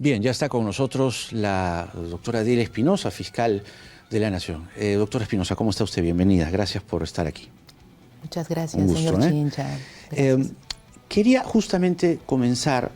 Bien, ya está con nosotros la doctora Adiela Espinosa, fiscal de la Nación. Doctora Espinosa, ¿cómo está usted? Bienvenida. Gracias por estar aquí. Muchas gracias, Un gusto, señor Chincha. Quería justamente comenzar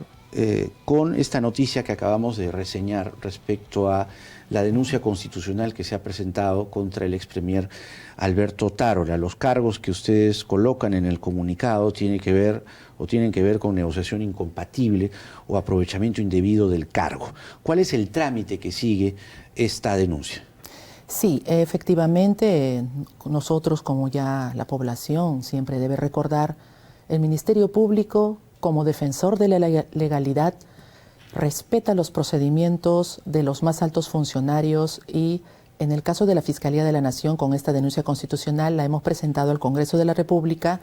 con esta noticia que acabamos de reseñar respecto a la denuncia constitucional que se ha presentado contra el expremier Alberto Otárola. Los cargos que ustedes colocan en el comunicado tienen que ver con negociación incompatible o aprovechamiento indebido del cargo. ¿Cuál es el trámite que sigue esta denuncia? Sí, efectivamente, nosotros, como ya la población siempre debe recordar, el Ministerio Público, como defensor de la legalidad, respeta los procedimientos de los más altos funcionarios y, en el caso de la Fiscalía de la Nación, con esta denuncia constitucional la hemos presentado al Congreso de la República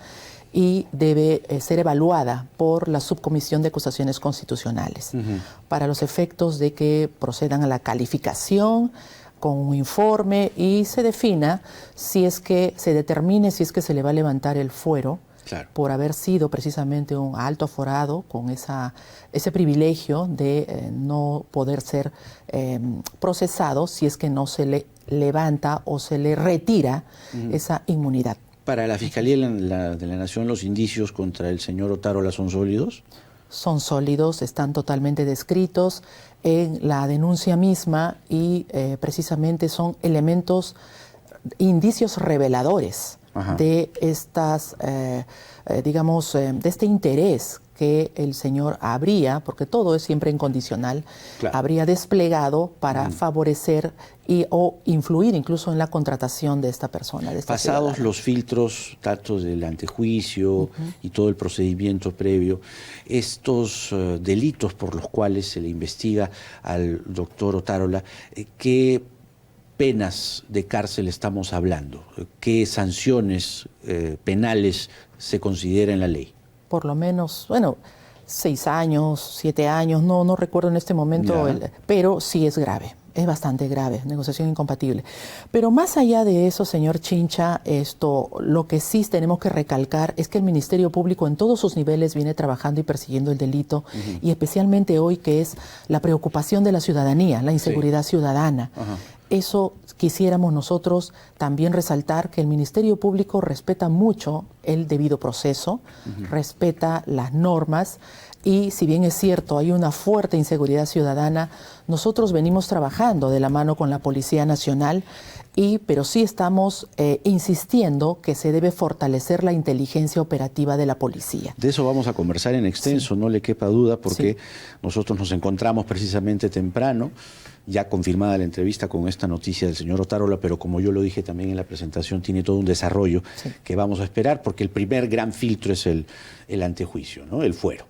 y debe ser evaluada por la Subcomisión de Acusaciones Constitucionales para los efectos de que procedan a la calificación con un informe y se defina si es que se determine si es que se le va a levantar el fuero. Claro. Por haber sido precisamente un alto aforado con ese privilegio de no poder ser procesado si es que no se le levanta o se le retira esa inmunidad. ¿Para la Fiscalía de la Nación los indicios contra el señor Otárola son sólidos? Son sólidos, están totalmente descritos en la denuncia misma y precisamente son elementos, indicios reveladores de estas, digamos, de este interés que el señor habría, porque todo es siempre incondicional, claro, habría desplegado para favorecer o influir incluso en la contratación de esta persona. De esta Pasados ciudadana. Los filtros, datos del antejuicio y todo el procedimiento previo, estos delitos por los cuales se le investiga al doctor Otárola, ¿qué penas de cárcel estamos hablando? ¿Qué sanciones penales se considera en la ley? Por lo menos, bueno, 6 años, 7 años, no recuerdo en este momento, pero sí es grave, es bastante grave, negociación incompatible. Pero más allá de eso, señor Chincha, lo que sí tenemos que recalcar es que el Ministerio Público en todos sus niveles viene trabajando y persiguiendo el delito, y especialmente hoy que es la preocupación de la ciudadanía, la inseguridad ciudadana. Eso quisiéramos nosotros también resaltar, que el Ministerio Público respeta mucho el debido proceso, respeta las normas y, si bien es cierto, hay una fuerte inseguridad ciudadana, nosotros venimos trabajando de la mano con la Policía Nacional, pero sí estamos insistiendo que se debe fortalecer la inteligencia operativa de la policía. De eso vamos a conversar en extenso, no le quepa duda, porque nosotros nos encontramos precisamente temprano, ya confirmada la entrevista con esta noticia del señor Otárola, pero como yo lo dije también en la presentación, tiene todo un desarrollo que vamos a esperar, porque el primer gran filtro es el antejuicio, ¿no? El fuero.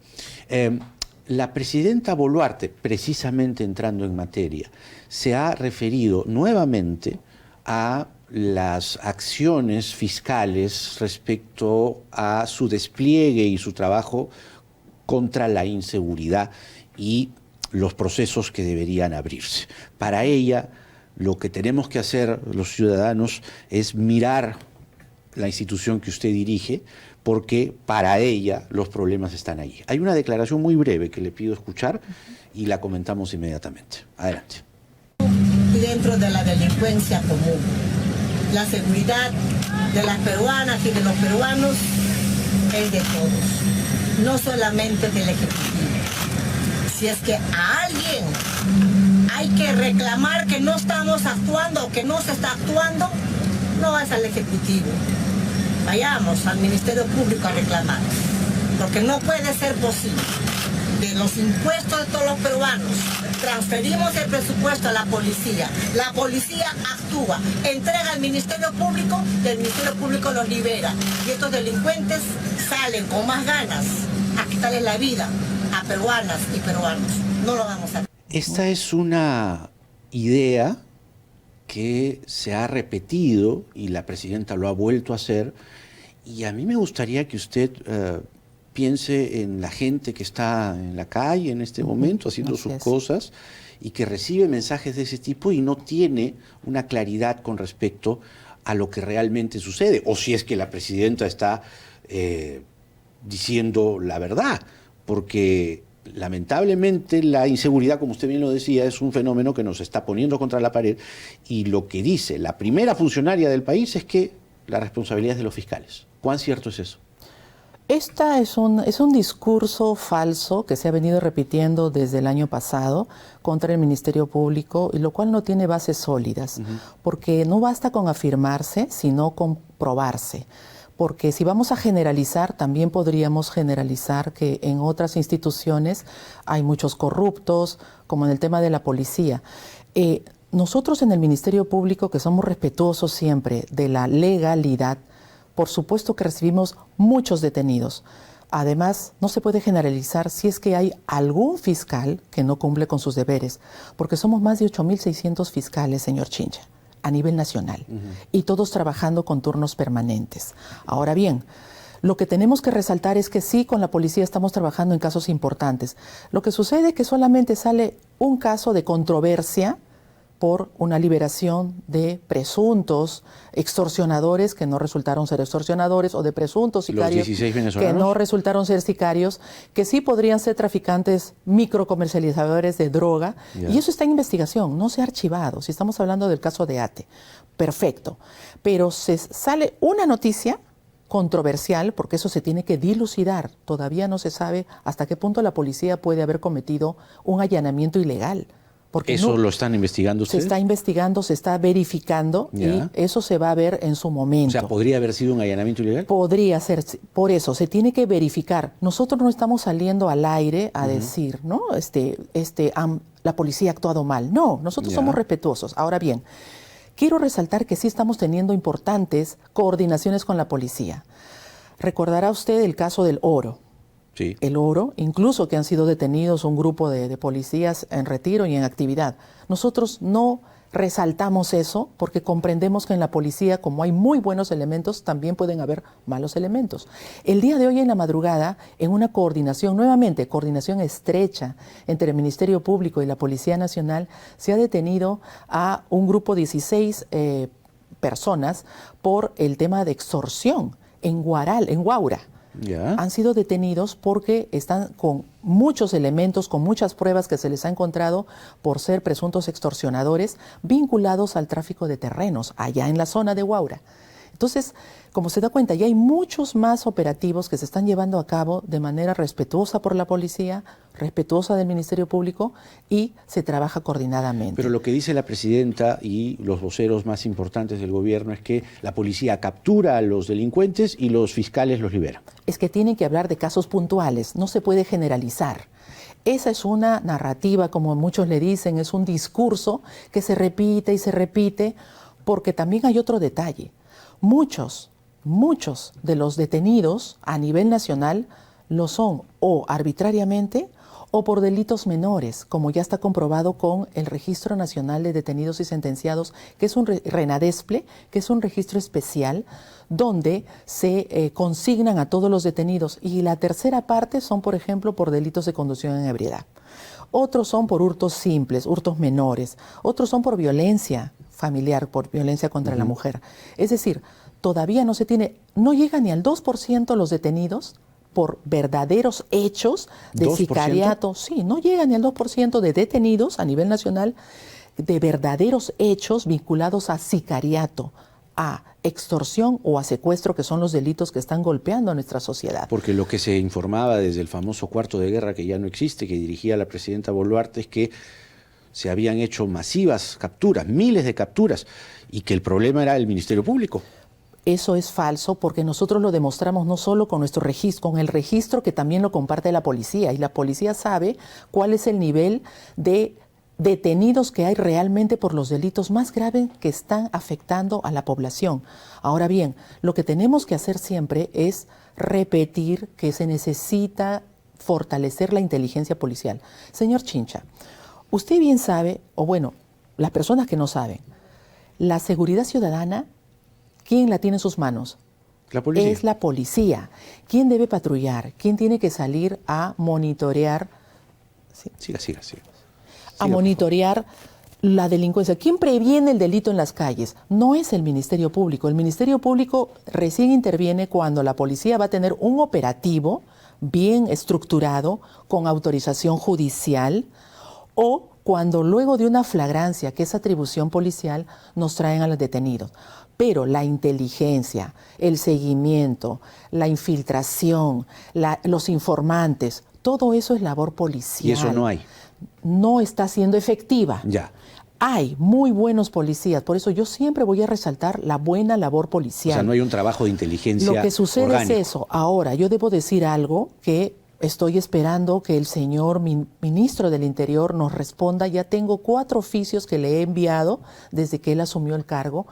La presidenta Boluarte, precisamente entrando en materia, se ha referido nuevamente a las acciones fiscales respecto a su despliegue y su trabajo contra la inseguridad y los procesos que deberían abrirse. Para ella, lo que tenemos que hacer los ciudadanos es mirar la institución que usted dirige, porque para ella los problemas están ahí. Hay una declaración muy breve que le pido escuchar y la comentamos inmediatamente. Adelante. Y dentro de la delincuencia común, la seguridad de las peruanas y de los peruanos es de todos, no solamente del Ejecutivo. Si es que a alguien hay que reclamar que no estamos actuando o que no se está actuando, no es al Ejecutivo. Vayamos al Ministerio Público a reclamar, porque no puede ser posible. De los impuestos de todos los peruanos, transferimos el presupuesto a la policía actúa, entrega al Ministerio Público y el Ministerio Público los libera. Y estos delincuentes salen con más ganas a quitarle la vida a peruanas y peruanos. No lo vamos a hacer. Esta es una idea que se ha repetido y la presidenta lo ha vuelto a hacer, y a mí me gustaría que usted piense en la gente que está en la calle en este momento haciendo sus cosas y que recibe mensajes de ese tipo y no tiene una claridad con respecto a lo que realmente sucede, o si es que la presidenta está diciendo la verdad, porque lamentablemente la inseguridad, como usted bien lo decía, es un fenómeno que nos está poniendo contra la pared, y lo que dice la primera funcionaria del país es que la responsabilidad es de los fiscales. ¿Cuán cierto es eso? Esta es un discurso falso que se ha venido repitiendo desde el año pasado contra el Ministerio Público, y lo cual no tiene bases sólidas, porque no basta con afirmarse, sino con probarse. Porque si vamos a generalizar, también podríamos generalizar que en otras instituciones hay muchos corruptos, como en el tema de la policía. Nosotros en el Ministerio Público, que somos respetuosos siempre de la legalidad, por supuesto que recibimos muchos detenidos. Además, no se puede generalizar si es que hay algún fiscal que no cumple con sus deberes, porque somos más de 8.600 fiscales, señor Chincha, a nivel nacional, y todos trabajando con turnos permanentes. Ahora bien, lo que tenemos que resaltar es que sí, con la policía estamos trabajando en casos importantes. Lo que sucede es que solamente sale un caso de controversia por una liberación de presuntos extorsionadores que no resultaron ser extorsionadores, o de presuntos sicarios que no resultaron ser sicarios, que sí podrían ser traficantes microcomercializadores de droga. Y eso está en investigación, no se ha archivado. Si estamos hablando del caso de Ate, perfecto. Pero sale una noticia controversial, porque eso se tiene que dilucidar. Todavía no se sabe hasta qué punto la policía puede haber cometido un allanamiento ilegal. Porque ¿Eso lo están investigando ustedes? Se está investigando, se está verificando, y eso se va a ver en su momento. O sea, ¿podría haber sido un allanamiento ilegal? Podría ser, por eso se tiene que verificar. Nosotros no estamos saliendo al aire a decir, ¿no? La policía ha actuado mal. No, nosotros somos respetuosos. Ahora bien, quiero resaltar que sí estamos teniendo importantes coordinaciones con la policía. Recordará usted el caso del Oro. Sí. El Oro, incluso que han sido detenidos un grupo de policías en retiro y en actividad. Nosotros no resaltamos eso porque comprendemos que en la policía, como hay muy buenos elementos, también pueden haber malos elementos. El día de hoy en la madrugada, en una coordinación, nuevamente coordinación estrecha entre el Ministerio Público y la Policía Nacional, se ha detenido a un grupo de 16 personas por el tema de extorsión en Huaura. Han sido detenidos porque están con muchos elementos, con muchas pruebas que se les ha encontrado por ser presuntos extorsionadores vinculados al tráfico de terrenos allá en la zona de Huaura. Entonces, como se da cuenta, ya hay muchos más operativos que se están llevando a cabo de manera respetuosa por la policía, respetuosa del Ministerio Público, y se trabaja coordinadamente. Pero lo que dice la presidenta y los voceros más importantes del gobierno es que la policía captura a los delincuentes y los fiscales los liberan. Es que tienen que hablar de casos puntuales, no se puede generalizar. Esa es una narrativa, como muchos le dicen, es un discurso que se repite y se repite, porque también hay otro detalle. Muchos de los detenidos a nivel nacional lo son o arbitrariamente o por delitos menores, como ya está comprobado con el Registro Nacional de Detenidos y Sentenciados, que es un RENADESPLE, que es un registro especial donde se consignan a todos los detenidos, y la tercera parte son, por ejemplo, por delitos de conducción en ebriedad. Otros son por hurtos simples, hurtos menores, otros son por violencia familiar, por violencia contra la mujer. Es decir, todavía no llega ni al 2% los detenidos por verdaderos hechos de 2%. Sicariato. Sí, no llega ni al 2% de detenidos a nivel nacional de verdaderos hechos vinculados a sicariato, a extorsión o a secuestro, que son los delitos que están golpeando a nuestra sociedad. Porque lo que se informaba desde el famoso cuarto de guerra, que ya no existe, que dirigía la presidenta Boluarte, es que se habían hecho masivas capturas, miles de capturas, y que el problema era el Ministerio Público. Eso es falso, porque nosotros lo demostramos no solo con nuestro registro, con el registro que también lo comparte la policía, y la policía sabe cuál es el nivel de detenidos que hay realmente por los delitos más graves que están afectando a la población. Ahora bien, lo que tenemos que hacer siempre es repetir que se necesita fortalecer la inteligencia policial. Señor Chincha, usted bien sabe, o bueno, las personas que no saben, la seguridad ciudadana, ¿quién la tiene en sus manos? La policía. Es la policía. ¿Quién debe patrullar? ¿Quién tiene que salir a monitorear? ¿Sí? Siga. A monitorear la delincuencia. ¿Quién previene el delito en las calles? No es el Ministerio Público. El Ministerio Público recién interviene cuando la policía va a tener un operativo bien estructurado, con autorización judicial, o cuando luego de una flagrancia, que es atribución policial, nos traen a los detenidos. Pero la inteligencia, el seguimiento, la infiltración, los informantes, todo eso es labor policial. Y eso no hay. No está siendo efectiva. Ya. Hay muy buenos policías, por eso yo siempre voy a resaltar la buena labor policial. O sea, no hay un trabajo de inteligencia Lo que sucede orgánico. es eso. Ahora, yo debo decir algo que estoy esperando que el señor ministro del Interior nos responda. Ya tengo 4 oficios que le he enviado desde que él asumió el cargo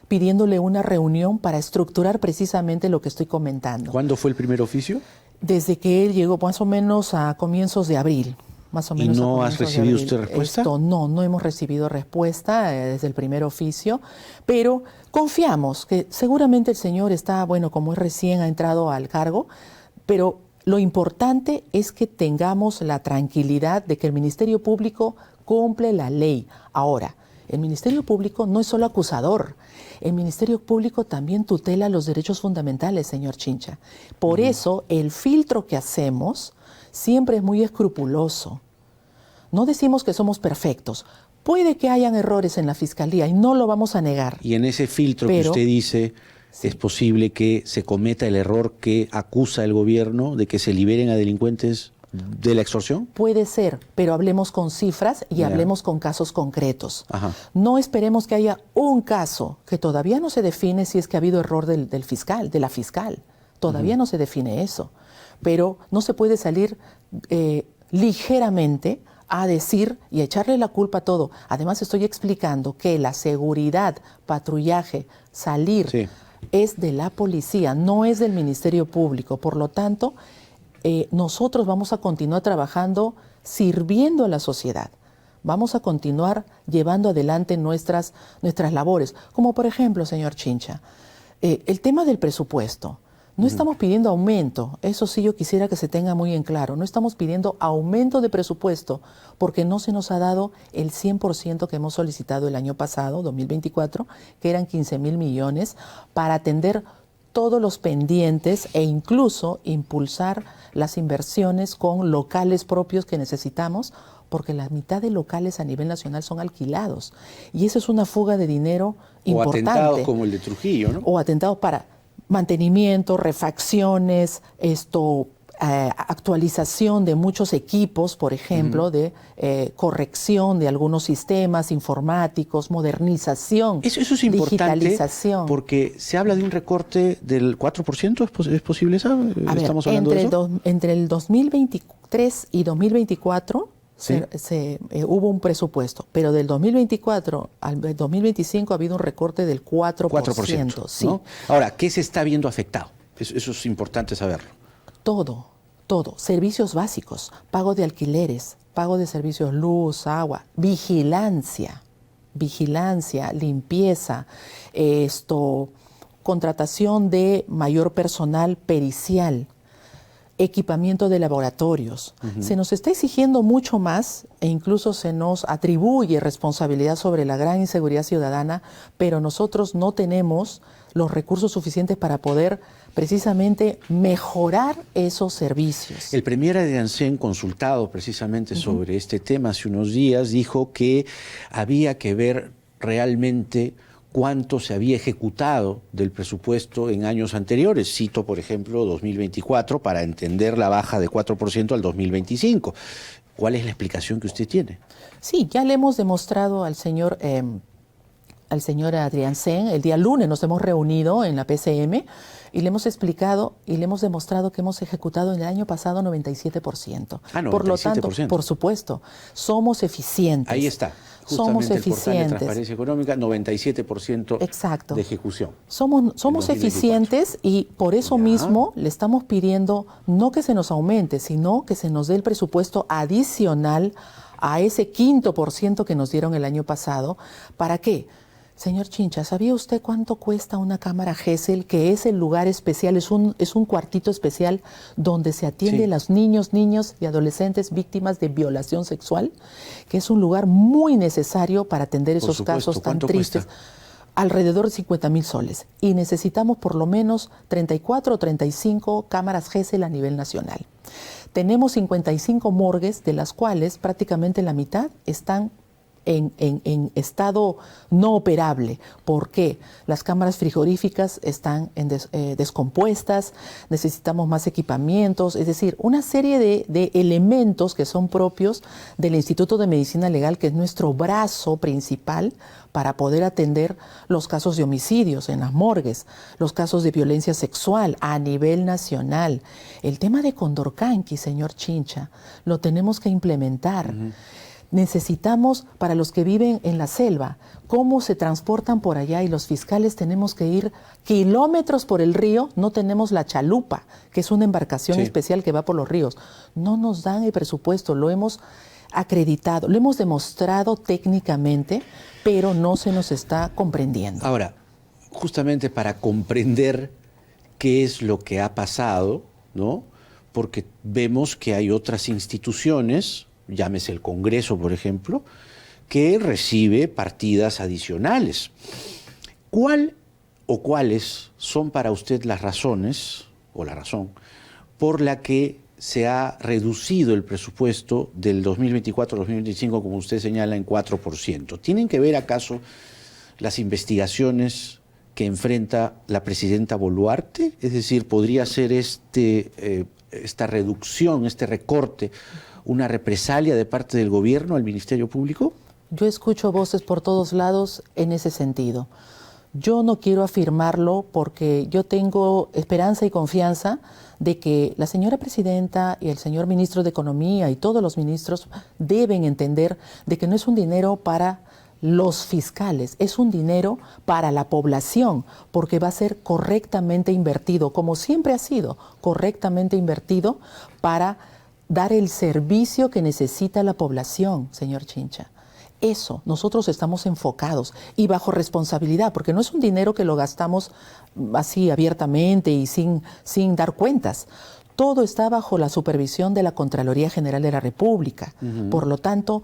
pidiéndole una reunión para estructurar precisamente lo que estoy comentando. ¿Cuándo fue el primer oficio? Desde que él llegó más o menos a comienzos de abril. Más o menos. ¿Y no has recibido usted respuesta? No hemos recibido respuesta desde el primer oficio, pero confiamos que seguramente el señor está, bueno, como es recién ha entrado al cargo, pero lo importante es que tengamos la tranquilidad de que el Ministerio Público cumple la ley. Ahora, el Ministerio Público no es solo acusador, el Ministerio Público también tutela los derechos fundamentales, señor Chincha. Por eso, el filtro que hacemos siempre es muy escrupuloso. No decimos que somos perfectos. Puede que hayan errores en la Fiscalía y no lo vamos a negar. Y en ese filtro que usted dice, sí, es posible que se cometa el error que acusa el gobierno de que se liberen a delincuentes de la extorsión. Puede ser, pero hablemos con cifras y hablemos con casos concretos. Ajá. No esperemos que haya un caso que todavía no se define si es que ha habido error del fiscal, de la fiscal. Todavía no se define eso. Pero no se puede salir ligeramente a decir y a echarle la culpa a todo. Además, estoy explicando que la seguridad, patrullaje, salir, sí, es de la policía, no es del Ministerio Público. Por lo tanto, nosotros vamos a continuar trabajando sirviendo a la sociedad. Vamos a continuar llevando adelante nuestras labores. Como por ejemplo, señor Chincha, el tema del presupuesto. No estamos pidiendo aumento, eso sí yo quisiera que se tenga muy en claro. No estamos pidiendo aumento de presupuesto porque no se nos ha dado el 100% que hemos solicitado el año pasado, 2024, que eran 15.000 millones, para atender todos los pendientes e incluso impulsar las inversiones con locales propios que necesitamos, porque la mitad de locales a nivel nacional son alquilados. Y eso es una fuga de dinero importante. O atentados como el de Trujillo, ¿no? O atentados para mantenimiento, refacciones, actualización de muchos equipos, por ejemplo, de corrección de algunos sistemas informáticos, modernización, eso es importante, digitalización. Porque se habla de un recorte del 4%, ¿es posible eso? ¿Estamos hablando de eso? Entre el 2023 y 2024 ¿sí? Hubo un presupuesto, pero del 2024 al 2025 ha habido un recorte del 4%. Sí. ¿No? Ahora, ¿qué se está viendo afectado? Eso es importante saberlo. Todo. Servicios básicos, pago de alquileres, pago de servicios luz, agua, vigilancia, limpieza, contratación de mayor personal pericial, equipamiento de laboratorios. Se nos está exigiendo mucho más e incluso se nos atribuye responsabilidad sobre la gran inseguridad ciudadana, pero nosotros no tenemos los recursos suficientes para poder precisamente mejorar esos servicios. El premier Adrián Sen, consultado precisamente sobre este tema hace unos días, dijo que había que ver realmente cuánto se había ejecutado del presupuesto en años anteriores. Cito, por ejemplo, 2024, para entender la baja de 4% al 2025. ¿Cuál es la explicación que usted tiene? Sí, ya le hemos demostrado al señor Adrián Sen, el día lunes nos hemos reunido en la PCM y le hemos explicado y le hemos demostrado que hemos ejecutado en el año pasado 97%. 97%. Por lo tanto, por supuesto, somos eficientes. Ahí está. Somos eficientes. El portal de Transparencia Económica, 97% exacto, de ejecución. Somos eficientes y por eso mismo le estamos pidiendo no que se nos aumente, sino que se nos dé el presupuesto adicional a ese 5% que nos dieron el año pasado. ¿Para qué? Señor Chincha, ¿sabía usted cuánto cuesta una cámara Gesell, que es el lugar especial, es un cuartito especial donde se atiende a los niños y adolescentes víctimas de violación sexual? Que es un lugar muy necesario para atender esos casos tan tristes. alrededor de 50.000 soles y necesitamos por lo menos 34 o 35 cámaras GESEL a nivel nacional. Tenemos 55 morgues, de las cuales prácticamente la mitad están en estado no operable. ¿Por qué? Las cámaras frigoríficas están descompuestas, necesitamos más equipamientos, es decir, una serie de elementos que son propios del Instituto de Medicina Legal, que es nuestro brazo principal para poder atender los casos de homicidios en las morgues, los casos de violencia sexual a nivel nacional. El tema de Condorcanqui, señor Chincha, lo tenemos que implementar. Necesitamos, para los que viven en la selva, cómo se transportan por allá, y los fiscales tenemos que ir kilómetros por el río. No tenemos la chalupa, que es una embarcación especial que va por los ríos. No nos dan el presupuesto, lo hemos acreditado, lo hemos demostrado técnicamente, pero no se nos está comprendiendo. Ahora, justamente para comprender qué es lo que ha pasado, ¿no? Porque vemos que hay otras instituciones, llámese el Congreso, por ejemplo, que recibe partidas adicionales. ¿Cuál o cuáles son para usted las razones, o la razón, por la que se ha reducido el presupuesto del 2024 al 2025, como usted señala, en 4%? ¿Tienen que ver acaso las investigaciones que enfrenta la presidenta Boluarte? Es decir, ¿podría ser esta reducción, este recorte, una represalia de parte del gobierno al Ministerio Público? Yo escucho voces por todos lados en ese sentido. Yo no quiero afirmarlo porque yo tengo esperanza y confianza de que la señora presidenta y el señor ministro de Economía y todos los ministros deben entender de que no es un dinero para los fiscales, es un dinero para la población, porque va a ser correctamente invertido, como siempre ha sido, correctamente invertido para dar el servicio que necesita la población, señor Chincha. Eso, nosotros estamos enfocados y bajo responsabilidad, porque no es un dinero que lo gastamos así abiertamente y sin dar cuentas. Todo está bajo la supervisión de la Contraloría General de la República. Por lo tanto,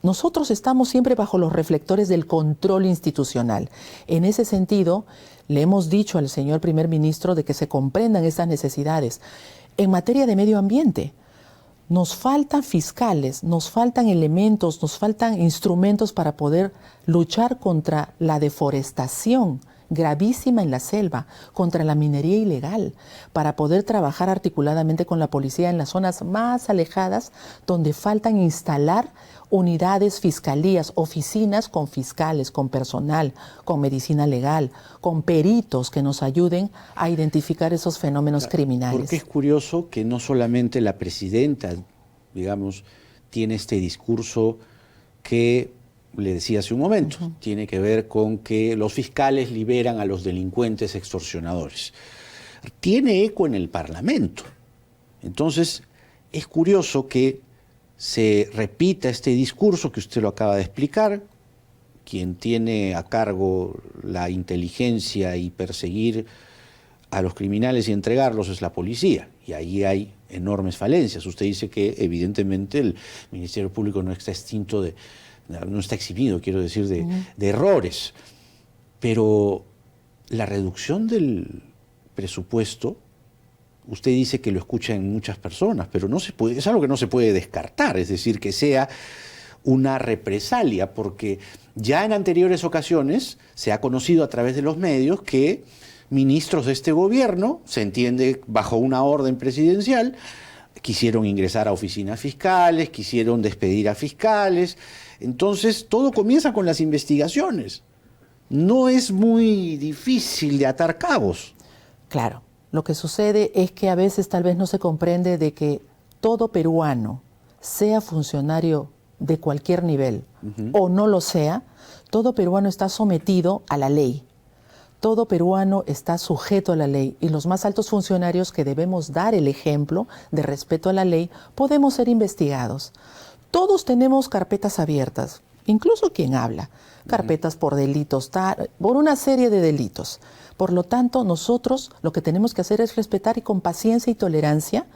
nosotros estamos siempre bajo los reflectores del control institucional. En ese sentido, le hemos dicho al señor primer ministro de que se comprendan estas necesidades. En materia de medio ambiente, nos faltan fiscales, nos faltan elementos, nos faltan instrumentos para poder luchar contra la deforestación gravísima en la selva, contra la minería ilegal, para poder trabajar articuladamente con la policía en las zonas más alejadas donde faltan instalar unidades, fiscalías, oficinas con fiscales, con personal, con medicina legal, con peritos que nos ayuden a identificar esos fenómenos criminales. Porque es curioso que no solamente la presidenta, digamos, tiene este discurso que le decía hace un momento, tiene que ver con que los fiscales liberan a los delincuentes extorsionadores. Tiene eco en el Parlamento. Entonces, es curioso que se repita este discurso que usted lo acaba de explicar. Quien tiene a cargo la inteligencia y perseguir a los criminales y entregarlos es la policía, y ahí hay enormes falencias. Usted dice que evidentemente el Ministerio Público no está eximido, quiero decir, de errores, pero la reducción del presupuesto, usted dice que lo escucha en muchas personas, pero no se puede, es algo que no se puede descartar, es decir, que sea una represalia, porque ya en anteriores ocasiones se ha conocido a través de los medios que ministros de este gobierno, se entiende bajo una orden presidencial, quisieron ingresar a oficinas fiscales, quisieron despedir a fiscales. Entonces todo comienza con las investigaciones. No es muy difícil de atar cabos. Claro, lo que sucede es que a veces tal vez no se comprende de que todo peruano, sea funcionario de cualquier nivel o no lo sea, todo peruano está sometido a la ley. Todo peruano está sujeto a la ley, y los más altos funcionarios que debemos dar el ejemplo de respeto a la ley podemos ser investigados. Todos tenemos carpetas abiertas, incluso quien habla, carpetas por delitos, por una serie de delitos. Por lo tanto, nosotros lo que tenemos que hacer es respetar y con paciencia y tolerancia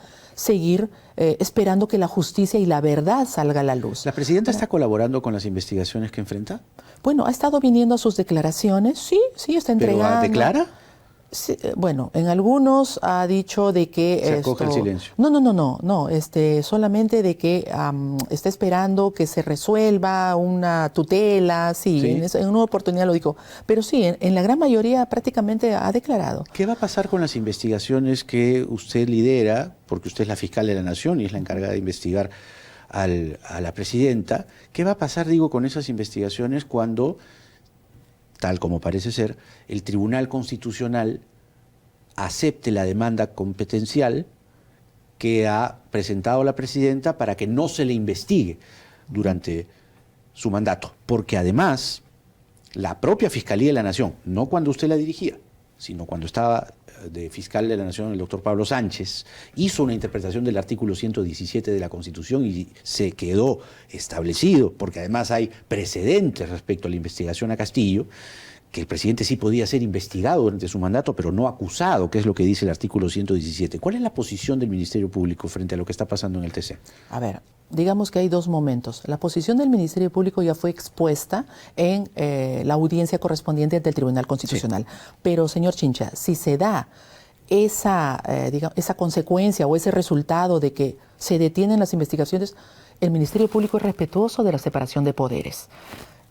seguir esperando que la justicia y la verdad salga a la luz. ¿La presidenta está colaborando con las investigaciones que enfrenta? Bueno, ha estado viniendo a sus declaraciones, sí, está entregando. ¿Pero declara? Sí, bueno, en algunos ha dicho de que se acoge el silencio. No, solamente de que está esperando que se resuelva una tutela, sí. En una oportunidad lo dijo, pero sí, en la gran mayoría prácticamente ha declarado. ¿Qué va a pasar con las investigaciones que usted lidera, porque usted es la fiscal de la Nación y es la encargada de investigar a la presidenta? ¿Qué va a pasar, digo, con esas investigaciones cuando, tal como parece ser, el Tribunal Constitucional acepte la demanda competencial que ha presentado la presidenta para que no se le investigue durante su mandato? Porque además, la propia Fiscalía de la Nación, no cuando usted la dirigía, sino cuando estaba de fiscal de la Nación el doctor Pablo Sánchez, hizo una interpretación del artículo 117 de la Constitución y se quedó establecido, porque además hay precedentes respecto a la investigación a Castillo, que el presidente sí podía ser investigado durante su mandato, pero no acusado, que es lo que dice el artículo 117. ¿Cuál es la posición del Ministerio Público frente a lo que está pasando en el TC? A ver, digamos que hay dos momentos. La posición del Ministerio Público ya fue expuesta en la audiencia correspondiente ante el Tribunal Constitucional. Sí. Pero, señor Chincha, si se da esa consecuencia o ese resultado de que se detienen las investigaciones, el Ministerio Público es respetuoso de la separación de poderes.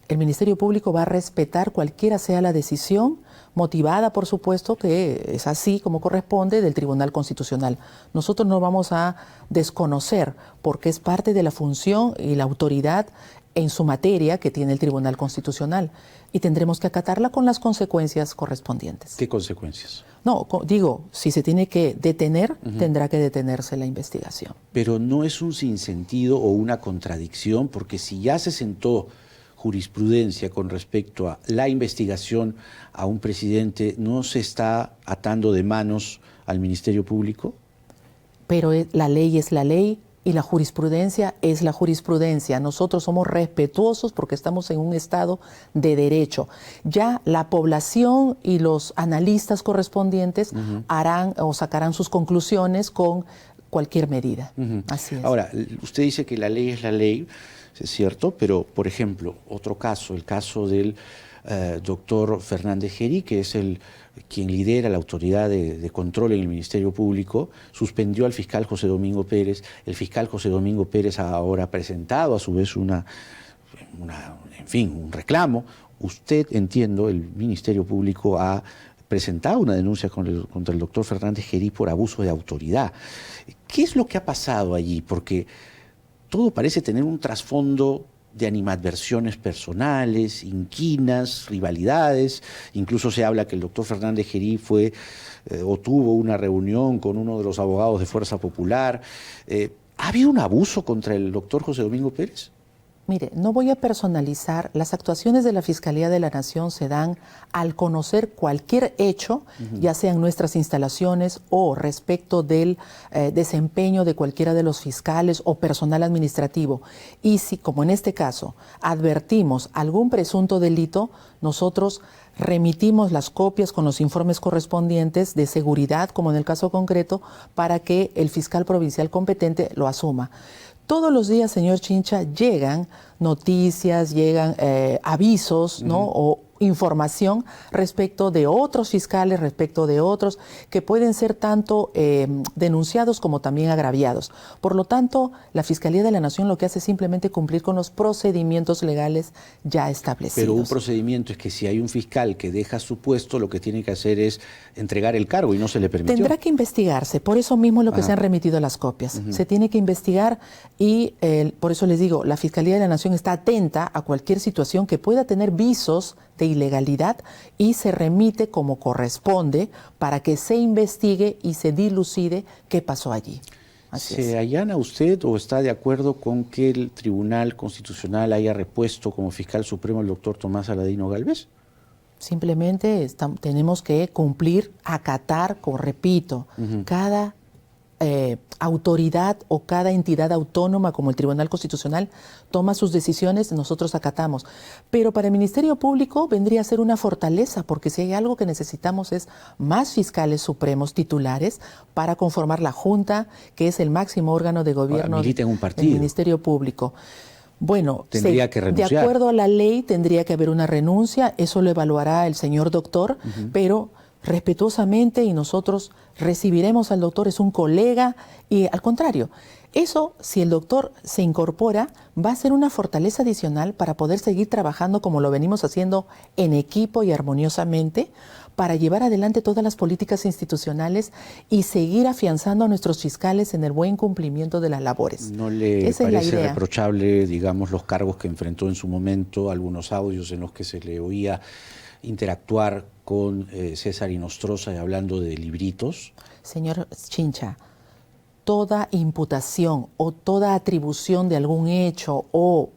El Ministerio Público va a respetar cualquiera sea la decisión, motivada, por supuesto, que es así como corresponde, del Tribunal Constitucional. Nosotros no vamos a desconocer, porque es parte de la función y la autoridad en su materia que tiene el Tribunal Constitucional, y tendremos que acatarla con las consecuencias correspondientes. ¿Qué consecuencias? No, digo, si se tiene que detener, tendrá que detenerse la investigación. Pero no es un sinsentido o una contradicción, porque si ya se sentó jurisprudencia con respecto a la investigación a un presidente, ¿no se está atando de manos al Ministerio Público? Pero la ley es la ley y la jurisprudencia es la jurisprudencia. Nosotros somos respetuosos porque estamos en un estado de derecho. Ya la población y los analistas correspondientes harán o sacarán sus conclusiones con cualquier medida. Así es. Ahora, usted dice que la ley es la ley, es cierto, pero, por ejemplo, otro caso, el caso del doctor Fernández Gerí, que es quien lidera la autoridad de control en el Ministerio Público, suspendió al fiscal José Domingo Pérez. El fiscal José Domingo Pérez ha ahora presentado a su vez un reclamo. Usted, entiendo, el Ministerio Público ha presentado una denuncia contra el doctor Fernández Gerí por abuso de autoridad. ¿Qué es lo que ha pasado allí? Porque todo parece tener un trasfondo de animadversiones personales, inquinas, rivalidades. Incluso se habla que el doctor Fernández Gerí tuvo una reunión con uno de los abogados de Fuerza Popular. ¿Ha habido un abuso contra el doctor José Domingo Pérez? Mire, no voy a personalizar. Las actuaciones de la Fiscalía de la Nación se dan al conocer cualquier hecho, ya sea en nuestras instalaciones o respecto del desempeño de cualquiera de los fiscales o personal administrativo. Y si, como en este caso, advertimos algún presunto delito, nosotros remitimos las copias con los informes correspondientes de seguridad, como en el caso concreto, para que el fiscal provincial competente lo asuma. Todos los días, señor Chincha, llegan noticias, llegan avisos, ¿no? O información respecto de otros fiscales, respecto de otros que pueden ser tanto denunciados como también agraviados. Por lo tanto, la Fiscalía de la Nación lo que hace es simplemente cumplir con los procedimientos legales ya establecidos. Pero un procedimiento es que si hay un fiscal que deja su puesto, lo que tiene que hacer es entregar el cargo y no se le permitió. Tendrá que investigarse, por eso mismo es lo que se han remitido las copias. Se tiene que investigar y por eso les digo, la Fiscalía de la Nación está atenta a cualquier situación que pueda tener visos de ilegalidad y se remite como corresponde para que se investigue y se dilucide qué pasó allí. ¿Se allana usted o está de acuerdo con que el Tribunal Constitucional haya repuesto como fiscal supremo al doctor Tomás Aladino Gálvez? Simplemente tenemos que cumplir, acatar, como repito, cada autoridad o cada entidad autónoma como el Tribunal Constitucional toma sus decisiones, nosotros acatamos. Pero para el Ministerio Público vendría a ser una fortaleza, porque si hay algo que necesitamos es más fiscales supremos titulares para conformar la Junta, que es el máximo órgano de gobierno del Ministerio Público. Bueno, tendría que renunciar. De acuerdo a la ley tendría que haber una renuncia, eso lo evaluará el señor doctor, pero respetuosamente, y nosotros recibiremos al doctor, es un colega, y al contrario, eso, si el doctor se incorpora, va a ser una fortaleza adicional para poder seguir trabajando como lo venimos haciendo en equipo y armoniosamente, para llevar adelante todas las políticas institucionales y seguir afianzando a nuestros fiscales en el buen cumplimiento de las labores. ¿No le parece reprochable, digamos, los cargos que enfrentó en su momento, algunos audios en los que se le oía interactuar con César Inostroza y hablando de libritos? Señor Chincha, toda imputación o toda atribución de algún hecho o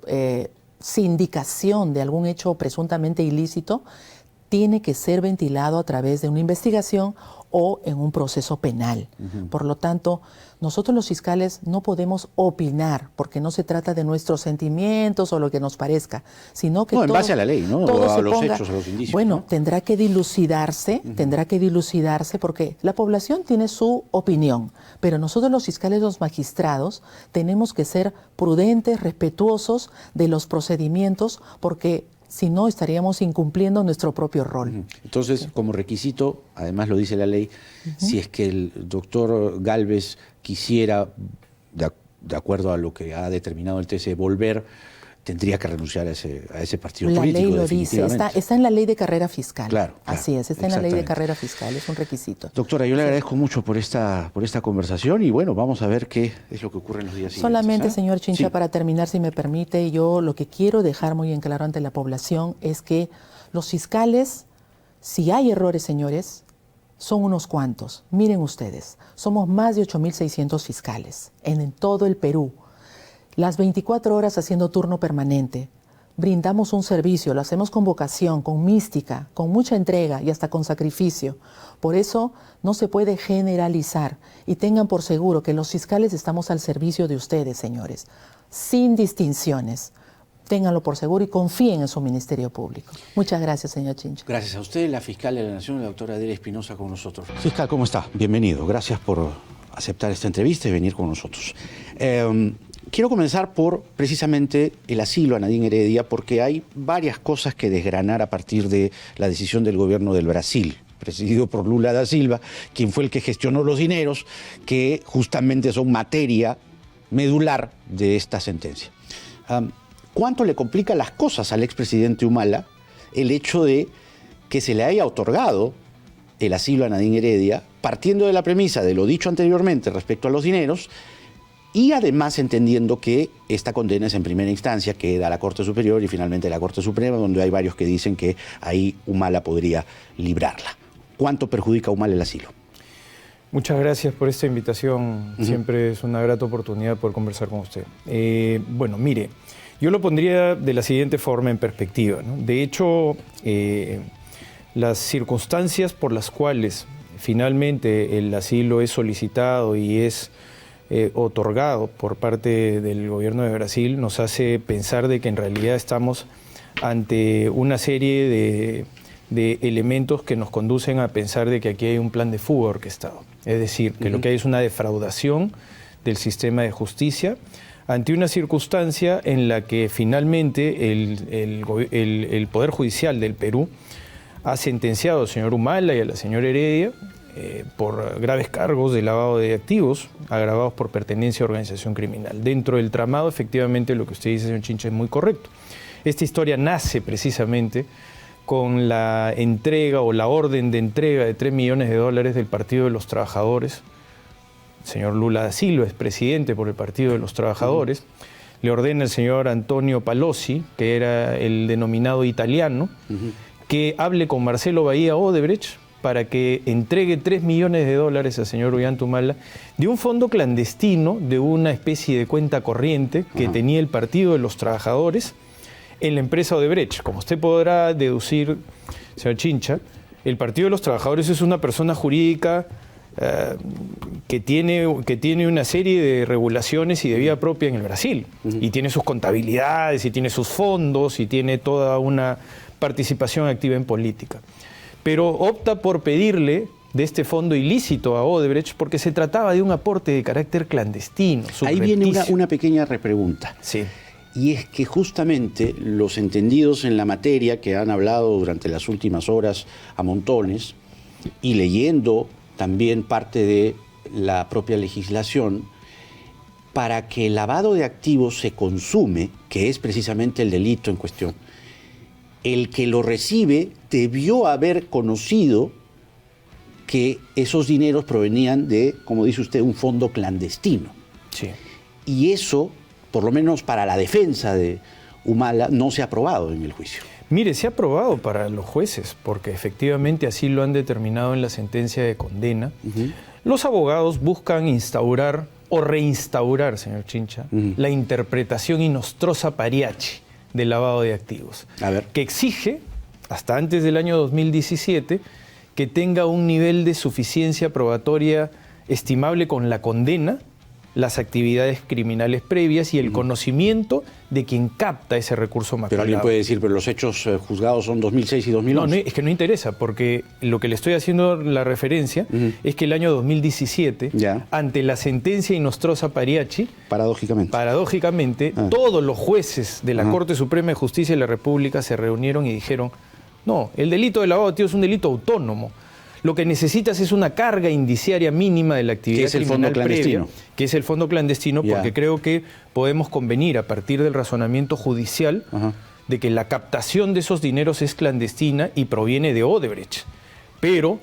sindicación de algún hecho presuntamente ilícito tiene que ser ventilado a través de una investigación o en un proceso penal. Por lo tanto, nosotros los fiscales no podemos opinar, porque no se trata de nuestros sentimientos o lo que nos parezca, sino que en base a la ley, ¿no? O a los hechos, a los indicios. Bueno, ¿no? tendrá que dilucidarse, porque la población tiene su opinión, pero nosotros los fiscales, los magistrados, tenemos que ser prudentes, respetuosos de los procedimientos, porque si no, estaríamos incumpliendo nuestro propio rol. Entonces, como requisito, además lo dice la ley, si es que el doctor Gálvez quisiera, de acuerdo a lo que ha determinado el TC, volver, tendría que renunciar a ese partido político. La ley lo dice, está en la ley de carrera fiscal. Claro, así es, está en la ley de carrera fiscal, es un requisito. Doctora, yo le agradezco mucho por esta conversación y bueno, vamos a ver qué es lo que ocurre en los días siguientes. Solamente, señor Chincha, para terminar, si me permite, yo lo que quiero dejar muy en claro ante la población es que los fiscales, si hay errores, señores, son unos cuantos. Miren ustedes, somos más de 8.600 fiscales en todo el Perú. Las 24 horas haciendo turno permanente. Brindamos un servicio, lo hacemos con vocación, con mística, con mucha entrega y hasta con sacrificio. Por eso no se puede generalizar y tengan por seguro que los fiscales estamos al servicio de ustedes, señores, sin distinciones. Ténganlo por seguro y confíen en su Ministerio Público. Muchas gracias, señor Chincha. Gracias a usted, la fiscal de la Nación, la doctora Adela Espinosa, con nosotros. Fiscal, ¿cómo está? Bienvenido. Gracias por aceptar esta entrevista y venir con nosotros. Quiero comenzar por precisamente el asilo a Nadine Heredia, porque hay varias cosas que desgranar a partir de la decisión del gobierno del Brasil, presidido por Lula da Silva, quien fue el que gestionó los dineros, que justamente son materia medular de esta sentencia. ¿Cuánto le complica las cosas al expresidente Humala el hecho de que se le haya otorgado el asilo a Nadine Heredia, partiendo de la premisa de lo dicho anteriormente respecto a los dineros, y además entendiendo que esta condena es en primera instancia, que da la Corte Superior y finalmente la Corte Suprema, donde hay varios que dicen que ahí Humala podría librarla? ¿Cuánto perjudica a Humala el asilo? Muchas gracias por esta invitación. Siempre es una grata oportunidad poder conversar con usted. Bueno, mire, yo lo pondría de la siguiente forma en perspectiva, ¿no? De hecho, las circunstancias por las cuales finalmente el asilo es solicitado y es otorgado por parte del gobierno de Brasil nos hace pensar de que en realidad estamos ante una serie de elementos que nos conducen a pensar de que aquí hay un plan de fuga orquestado. Es decir, que lo que hay es una defraudación del sistema de justicia ante una circunstancia en la que finalmente el Poder Judicial del Perú ha sentenciado al señor Humala y a la señora Heredia por graves cargos de lavado de activos agravados por pertenencia a organización criminal. Dentro del tramado, efectivamente, lo que usted dice, señor Chincha, es muy correcto. Esta historia nace precisamente con la entrega o la orden de entrega de $3 millones del Partido de los Trabajadores. El señor Lula da Silva es presidente por el Partido de los Trabajadores. Le ordena el señor Antonio Palocci, que era el denominado italiano, que hable con Marcelo Bahía Odebrecht para que entregue $3 millones al señor Ollanta Humala de un fondo clandestino, de una especie de cuenta corriente que tenía el Partido de los Trabajadores en la empresa Odebrecht. Como usted podrá deducir, señor Chincha, el Partido de los Trabajadores es una persona jurídica que tiene una serie de regulaciones y de vida propia en el Brasil. Y tiene sus contabilidades, y tiene sus fondos, y tiene toda una participación activa en política. Pero opta por pedirle de este fondo ilícito a Odebrecht porque se trataba de un aporte de carácter clandestino. Ahí viene una pequeña repregunta. Sí. Y es que justamente los entendidos en la materia que han hablado durante las últimas horas a montones y leyendo también parte de la propia legislación, para que el lavado de activos se consume, que es precisamente el delito en cuestión, el que lo recibe debió haber conocido que esos dineros provenían de, como dice usted, un fondo clandestino. Sí. Y eso, por lo menos para la defensa de Humala, no se ha aprobado en el juicio. Mire, se ha aprobado para los jueces, porque efectivamente así lo han determinado en la sentencia de condena. Los abogados buscan instaurar o reinstaurar, señor Chincha, la interpretación inostrosa Pariachi del lavado de activos, que exige, hasta antes del año 2017, que tenga un nivel de suficiencia probatoria estimable con la condena, las actividades criminales previas y el conocimiento de quien capta ese recurso maculado. Pero alguien puede decir, pero los hechos juzgados son 2006 y 2011. No, es que no interesa, porque lo que le estoy haciendo la referencia es que el año 2017, ante la sentencia inostrosa Pariachi, paradójicamente, todos los jueces de la Corte Suprema de Justicia de la República se reunieron y dijeron, no, el delito de lavado de activos es un delito autónomo. Lo que necesitas es una carga indiciaria mínima de la actividad criminal previa, que es el fondo clandestino, porque creo que podemos convenir a partir del razonamiento judicial de que la captación de esos dineros es clandestina y proviene de Odebrecht. Pero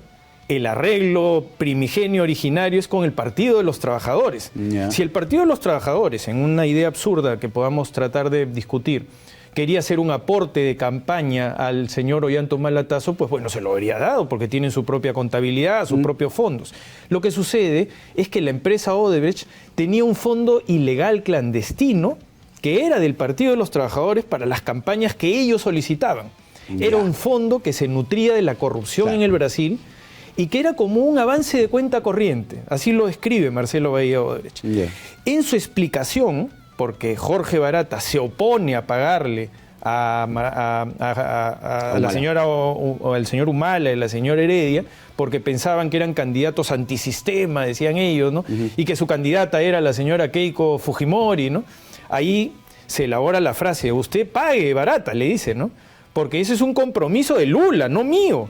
el arreglo primigenio originario es con el Partido de los Trabajadores. Si el Partido de los Trabajadores, en una idea absurda que podamos tratar de discutir, quería hacer un aporte de campaña al señor Ollanta Humala Tasso, pues bueno, se lo habría dado, porque tienen su propia contabilidad, sus propios fondos. Lo que sucede es que la empresa Odebrecht tenía un fondo ilegal clandestino que era del Partido de los Trabajadores para las campañas que ellos solicitaban. Era un fondo que se nutría de la corrupción en el Brasil y que era como un avance de cuenta corriente. Así lo escribe Marcelo Bahía Odebrecht. En su explicación, porque Jorge Barata se opone a pagarle a la señora o al señor Humala y la señora Heredia, porque pensaban que eran candidatos antisistema, decían ellos, ¿no? Y que su candidata era la señora Keiko Fujimori, ¿no? Ahí se elabora la frase, usted pague, Barata, le dice, ¿no? Porque ese es un compromiso de Lula, no mío.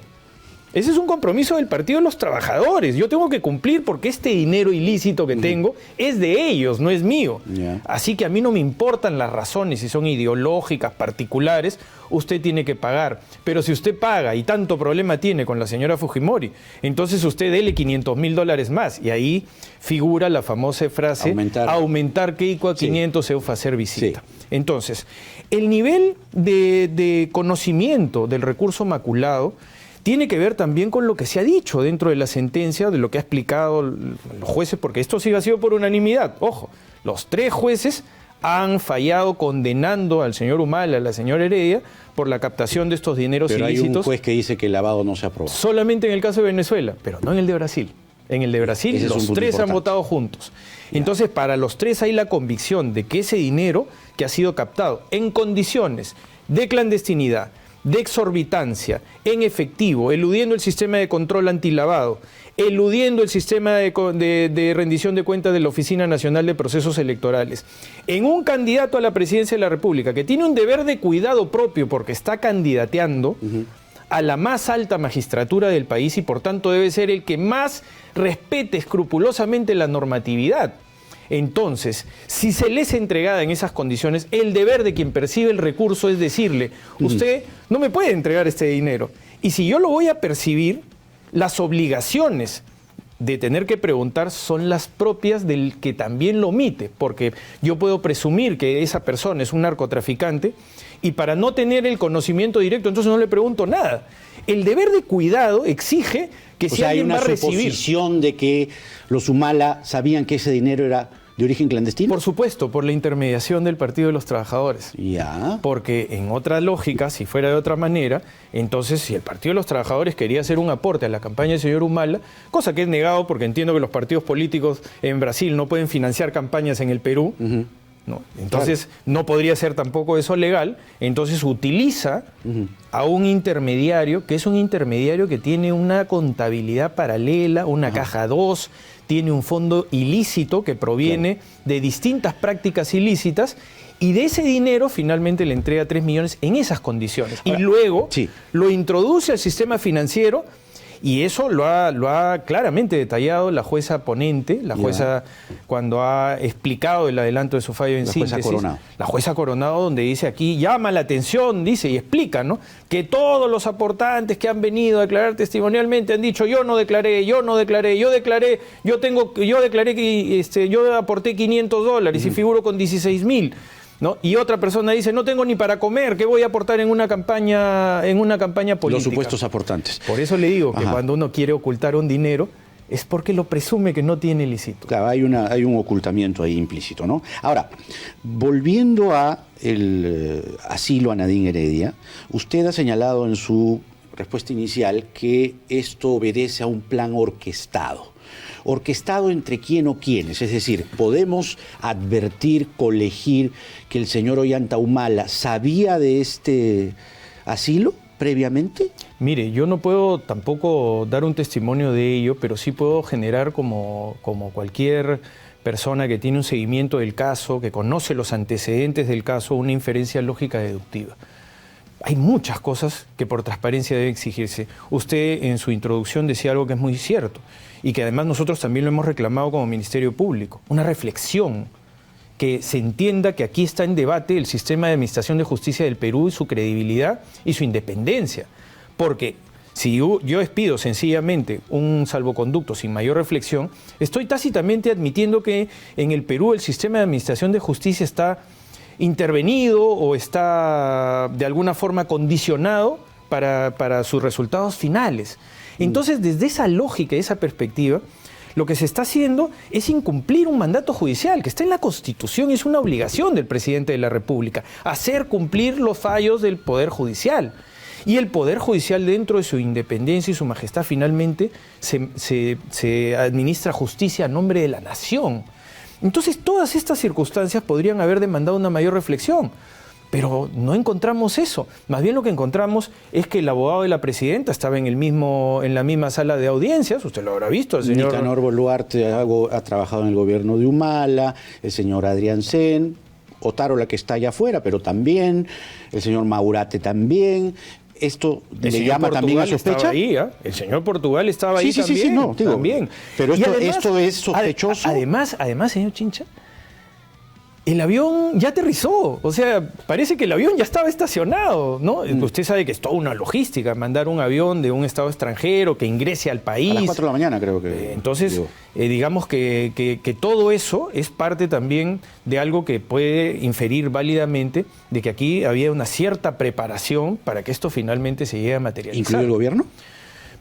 Ese es un compromiso del Partido de los Trabajadores. Yo tengo que cumplir porque este dinero ilícito que tengo es de ellos, no es mío. Así que a mí no me importan las razones, si son ideológicas, particulares, usted tiene que pagar. Pero si usted paga y tanto problema tiene con la señora Fujimori, entonces usted dele $500.000 más. Y ahí figura la famosa frase, aumentar Keiko a 500 eufa hacer visita. Entonces, el nivel de conocimiento del recurso maculado tiene que ver también con lo que se ha dicho dentro de la sentencia, de lo que ha explicado los jueces, porque esto sí ha sido por unanimidad. Ojo, los 3 jueces han fallado condenando al señor Humala, a la señora Heredia, por la captación de estos dineros ilícitos. Pero hay un juez que dice que el lavado no se aprobó. Solamente en el caso de Venezuela, pero no en el de Brasil. En el de Brasil los 3 han votado juntos. Entonces, para los 3 hay la convicción de que ese dinero que ha sido captado en condiciones de clandestinidad, de exorbitancia, en efectivo, eludiendo el sistema de control antilavado, eludiendo el sistema de rendición de cuentas de la Oficina Nacional de Procesos Electorales, en un candidato a la presidencia de la República que tiene un deber de cuidado propio porque está candidateando a la más alta magistratura del país y por tanto debe ser el que más respete escrupulosamente la normatividad. Entonces, si se les entregada en esas condiciones, el deber de quien percibe el recurso es decirle, usted no me puede entregar este dinero. Y si yo lo voy a percibir, las obligaciones de tener que preguntar son las propias del que también lo omite, porque yo puedo presumir que esa persona es un narcotraficante y para no tener el conocimiento directo, entonces no le pregunto nada. El deber de cuidado exige que si alguien va a recibir... hay una suposición de que los Humala sabían que ese dinero era ¿De origen clandestino? Por supuesto, por la intermediación del Partido de los Trabajadores. Ya. Porque en otra lógica, si fuera de otra manera, entonces si el Partido de los Trabajadores quería hacer un aporte a la campaña del señor Humala, cosa que es negado porque entiendo que los partidos políticos en Brasil no pueden financiar campañas en el Perú, ¿no? Entonces no podría ser tampoco eso legal, entonces utiliza a un intermediario, que es un intermediario que tiene una contabilidad paralela, una caja 2, tiene un fondo ilícito que proviene de distintas prácticas ilícitas, y de ese dinero finalmente le entrega 3 millones en esas condiciones. Y luego lo introduce al sistema financiero, y eso lo ha claramente detallado la jueza ponente, la jueza cuando ha explicado el adelanto de su fallo en síntesis. La jueza Coronado, donde dice aquí, llama la atención, dice y explica, ¿no?, que todos los aportantes que han venido a declarar testimonialmente han dicho yo declaré que yo aporté $500 y figuro con 16.000. ¿No? Y otra persona dice, no tengo ni para comer, ¿qué voy a aportar en una campaña política? Los supuestos aportantes. Por eso le digo que cuando uno quiere ocultar un dinero, es porque lo presume que no tiene ilícito. Claro, hay un ocultamiento ahí implícito, ¿no? Ahora, volviendo a el asilo a Nadine Heredia, usted ha señalado en su respuesta inicial que esto obedece a un plan orquestado. ¿Orquestado entre quién o quiénes? Es decir, ¿podemos advertir, colegir que el señor Ollanta Humala sabía de este asilo previamente? Mire, yo no puedo tampoco dar un testimonio de ello, pero sí puedo generar como cualquier persona que tiene un seguimiento del caso, que conoce los antecedentes del caso, una inferencia lógica deductiva. Hay muchas cosas que por transparencia deben exigirse. Usted en su introducción decía algo que es muy cierto y que además nosotros también lo hemos reclamado como Ministerio Público. Una reflexión, que se entienda que aquí está en debate el sistema de administración de justicia del Perú y su credibilidad y su independencia. Porque si yo pido sencillamente un salvoconducto sin mayor reflexión, estoy tácitamente admitiendo que en el Perú el sistema de administración de justicia está intervenido o está de alguna forma condicionado para sus resultados finales. Entonces, desde esa lógica y esa perspectiva, lo que se está haciendo es incumplir un mandato judicial que está en la Constitución y es una obligación del presidente de la República, hacer cumplir los fallos del Poder Judicial. Y el Poder Judicial, dentro de su independencia y su majestad, finalmente se administra justicia a nombre de la nación. Entonces, todas estas circunstancias podrían haber demandado una mayor reflexión, pero no encontramos eso. Más bien lo que encontramos es que el abogado de la presidenta estaba en la misma sala de audiencias, usted lo habrá visto, el señor Nicanor Boluarte ha trabajado en el gobierno de Humala, el señor Adrián Sen, Otárola, que está allá afuera, pero también, el señor Maurate también. ¿Esto le llama también a sospecha? Ahí, ¿eh? El señor Portugal estaba ahí también. Sí, no, digo, también. Pero esto es sospechoso. Además, señor Chincha, el avión ya aterrizó. O sea, parece que el avión ya estaba estacionado, ¿no? Usted sabe que es toda una logística mandar un avión de un estado extranjero que ingrese al país. A las 4 de la mañana creo que. Entonces, digamos que todo eso es parte también de algo que puede inferir válidamente de que aquí había una cierta preparación para que esto finalmente se llegue a materializar. ¿Incluye el gobierno?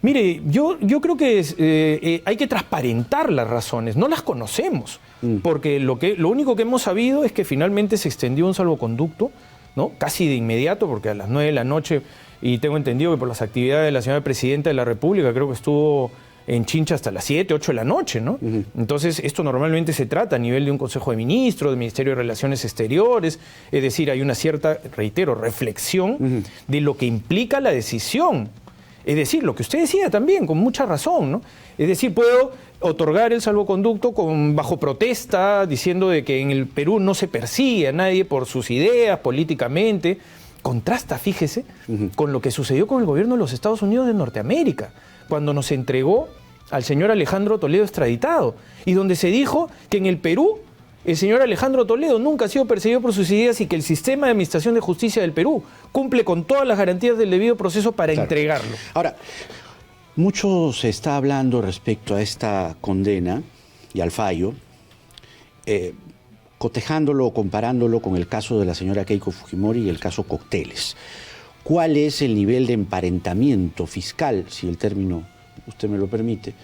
Mire, yo creo que hay que transparentar las razones, no las conocemos, porque lo único que hemos sabido es que finalmente se extendió un salvoconducto, ¿no?, casi de inmediato, porque a las 9 de la noche, y tengo entendido que por las actividades de la señora Presidenta de la República, creo que estuvo en Chincha hasta las 7, 8 de la noche, ¿no? Entonces, esto normalmente se trata a nivel de un Consejo de Ministros, del Ministerio de Relaciones Exteriores, es decir, hay una cierta, reitero, reflexión de lo que implica la decisión. Es decir, lo que usted decía también, con mucha razón, ¿no? Es decir, puedo otorgar el salvoconducto bajo protesta, diciendo de que en el Perú no se persigue a nadie por sus ideas políticamente. Contrasta, fíjese, con lo que sucedió con el gobierno de los Estados Unidos de Norteamérica, cuando nos entregó al señor Alejandro Toledo extraditado, y donde se dijo que en el Perú el señor Alejandro Toledo nunca ha sido perseguido por sus ideas y que el sistema de administración de justicia del Perú cumple con todas las garantías del debido proceso para entregarlo. Ahora, mucho se está hablando respecto a esta condena y al fallo, cotejándolo o comparándolo con el caso de la señora Keiko Fujimori y el caso Cocteles. ¿Cuál es el nivel de emparentamiento fiscal, si el término usted me lo permite,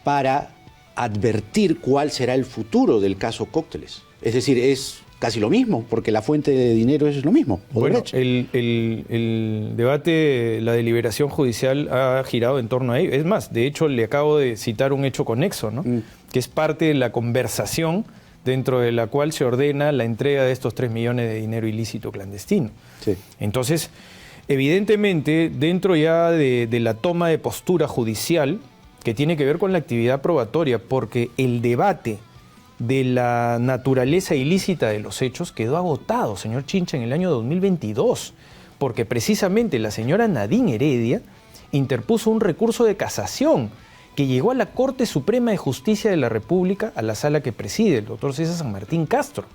para advertir cuál será el futuro del caso Cócteles. Es decir, es casi lo mismo, porque la fuente de dinero es lo mismo. Bueno, el debate, la deliberación judicial ha girado en torno a ello. Es más, de hecho, le acabo de citar un hecho conexo, ¿no? Que es parte de la conversación dentro de la cual se ordena la entrega de estos 3 millones de dinero ilícito clandestino. Sí. Entonces, evidentemente, dentro ya de la toma de postura judicial, que tiene que ver con la actividad probatoria, porque el debate de la naturaleza ilícita de los hechos quedó agotado, señor Chincha, en el año 2022, porque precisamente la señora Nadine Heredia interpuso un recurso de casación que llegó a la Corte Suprema de Justicia de la República, a la sala que preside el doctor César San Martín Castro.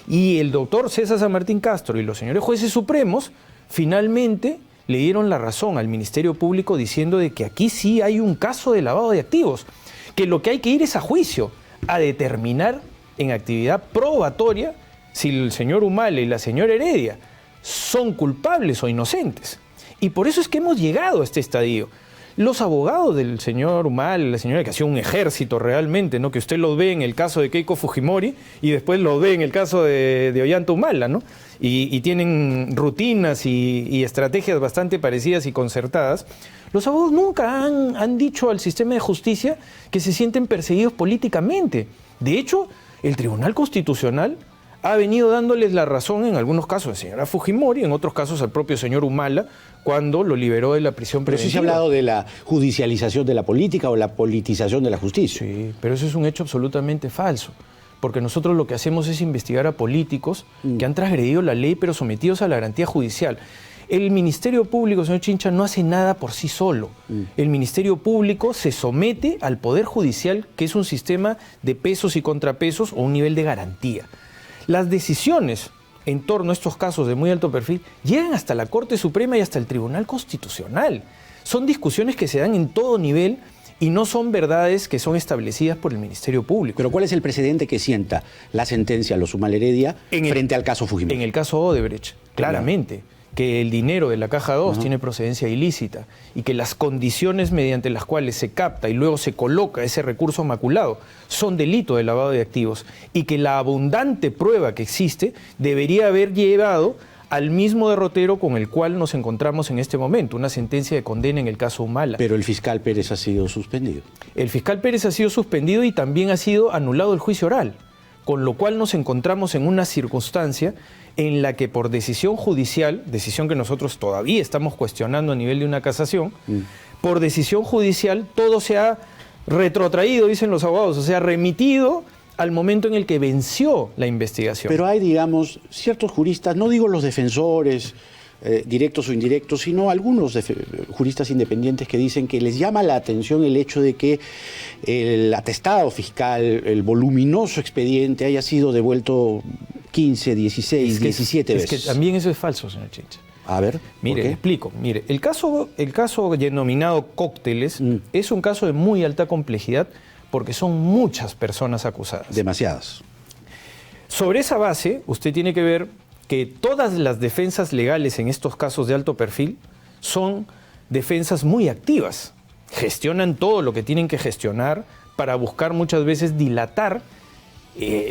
Y el doctor César San Martín Castro y los señores jueces supremos finalmente le dieron la razón al Ministerio Público diciendo de que aquí sí hay un caso de lavado de activos, que lo que hay que ir es a juicio, a determinar en actividad probatoria si el señor Humala y la señora Heredia son culpables o inocentes. Y por eso es que hemos llegado a este estadio. Los abogados del señor Humala y la señora, que ha sido un ejército realmente, ¿no? Que usted los ve en el caso de Keiko Fujimori y después los ve en el caso de Ollanta Humala, ¿no? Y tienen rutinas y estrategias bastante parecidas y concertadas. Los abogados nunca han dicho al sistema de justicia que se sienten perseguidos políticamente. De hecho, el Tribunal Constitucional ha venido dándoles la razón en algunos casos a la señora Fujimori, en otros casos al propio señor Humala, cuando lo liberó de la prisión preventiva. Pero sí se ha hablado de la judicialización de la política o la politización de la justicia. Sí, pero eso es un hecho absolutamente falso, porque nosotros lo que hacemos es investigar a políticos que han transgredido la ley pero sometidos a la garantía judicial. El Ministerio Público, señor Chincha, no hace nada por sí solo. El Ministerio Público se somete al Poder Judicial, que es un sistema de pesos y contrapesos o un nivel de garantía. Las decisiones en torno a estos casos de muy alto perfil llegan hasta la Corte Suprema y hasta el Tribunal Constitucional. Son discusiones que se dan en todo nivel y no son verdades que son establecidas por el Ministerio Público. Pero ¿cuál es el precedente que sienta la sentencia a los Humala Heredia frente al caso Fujimori? En el caso Odebrecht, claramente, que el dinero de la Caja 2 tiene procedencia ilícita y que las condiciones mediante las cuales se capta y luego se coloca ese recurso maculado son delito de lavado de activos y que la abundante prueba que existe debería haber llevado al mismo derrotero con el cual nos encontramos en este momento, una sentencia de condena en el caso Humala. Pero el fiscal Pérez ha sido suspendido. El fiscal Pérez ha sido suspendido y también ha sido anulado el juicio oral, con lo cual nos encontramos en una circunstancia en la que por decisión judicial, decisión que nosotros todavía estamos cuestionando a nivel de una casación, por decisión judicial todo se ha retrotraído, dicen los abogados, o sea, remitido al momento en el que venció la investigación. Pero hay, digamos, ciertos juristas, no digo los defensores directos o indirectos, sino algunos juristas independientes que dicen que les llama la atención el hecho de que el atestado fiscal, el voluminoso expediente, haya sido devuelto 15, 16, 17 veces. Es que también eso es falso, señor Chincha. A ver, mire, le explico. Mire, el caso denominado Cócteles es un caso de muy alta complejidad porque son muchas personas acusadas. Demasiadas. Sobre esa base, usted tiene que ver que todas las defensas legales en estos casos de alto perfil son defensas muy activas. Gestionan todo lo que tienen que gestionar para buscar muchas veces dilatar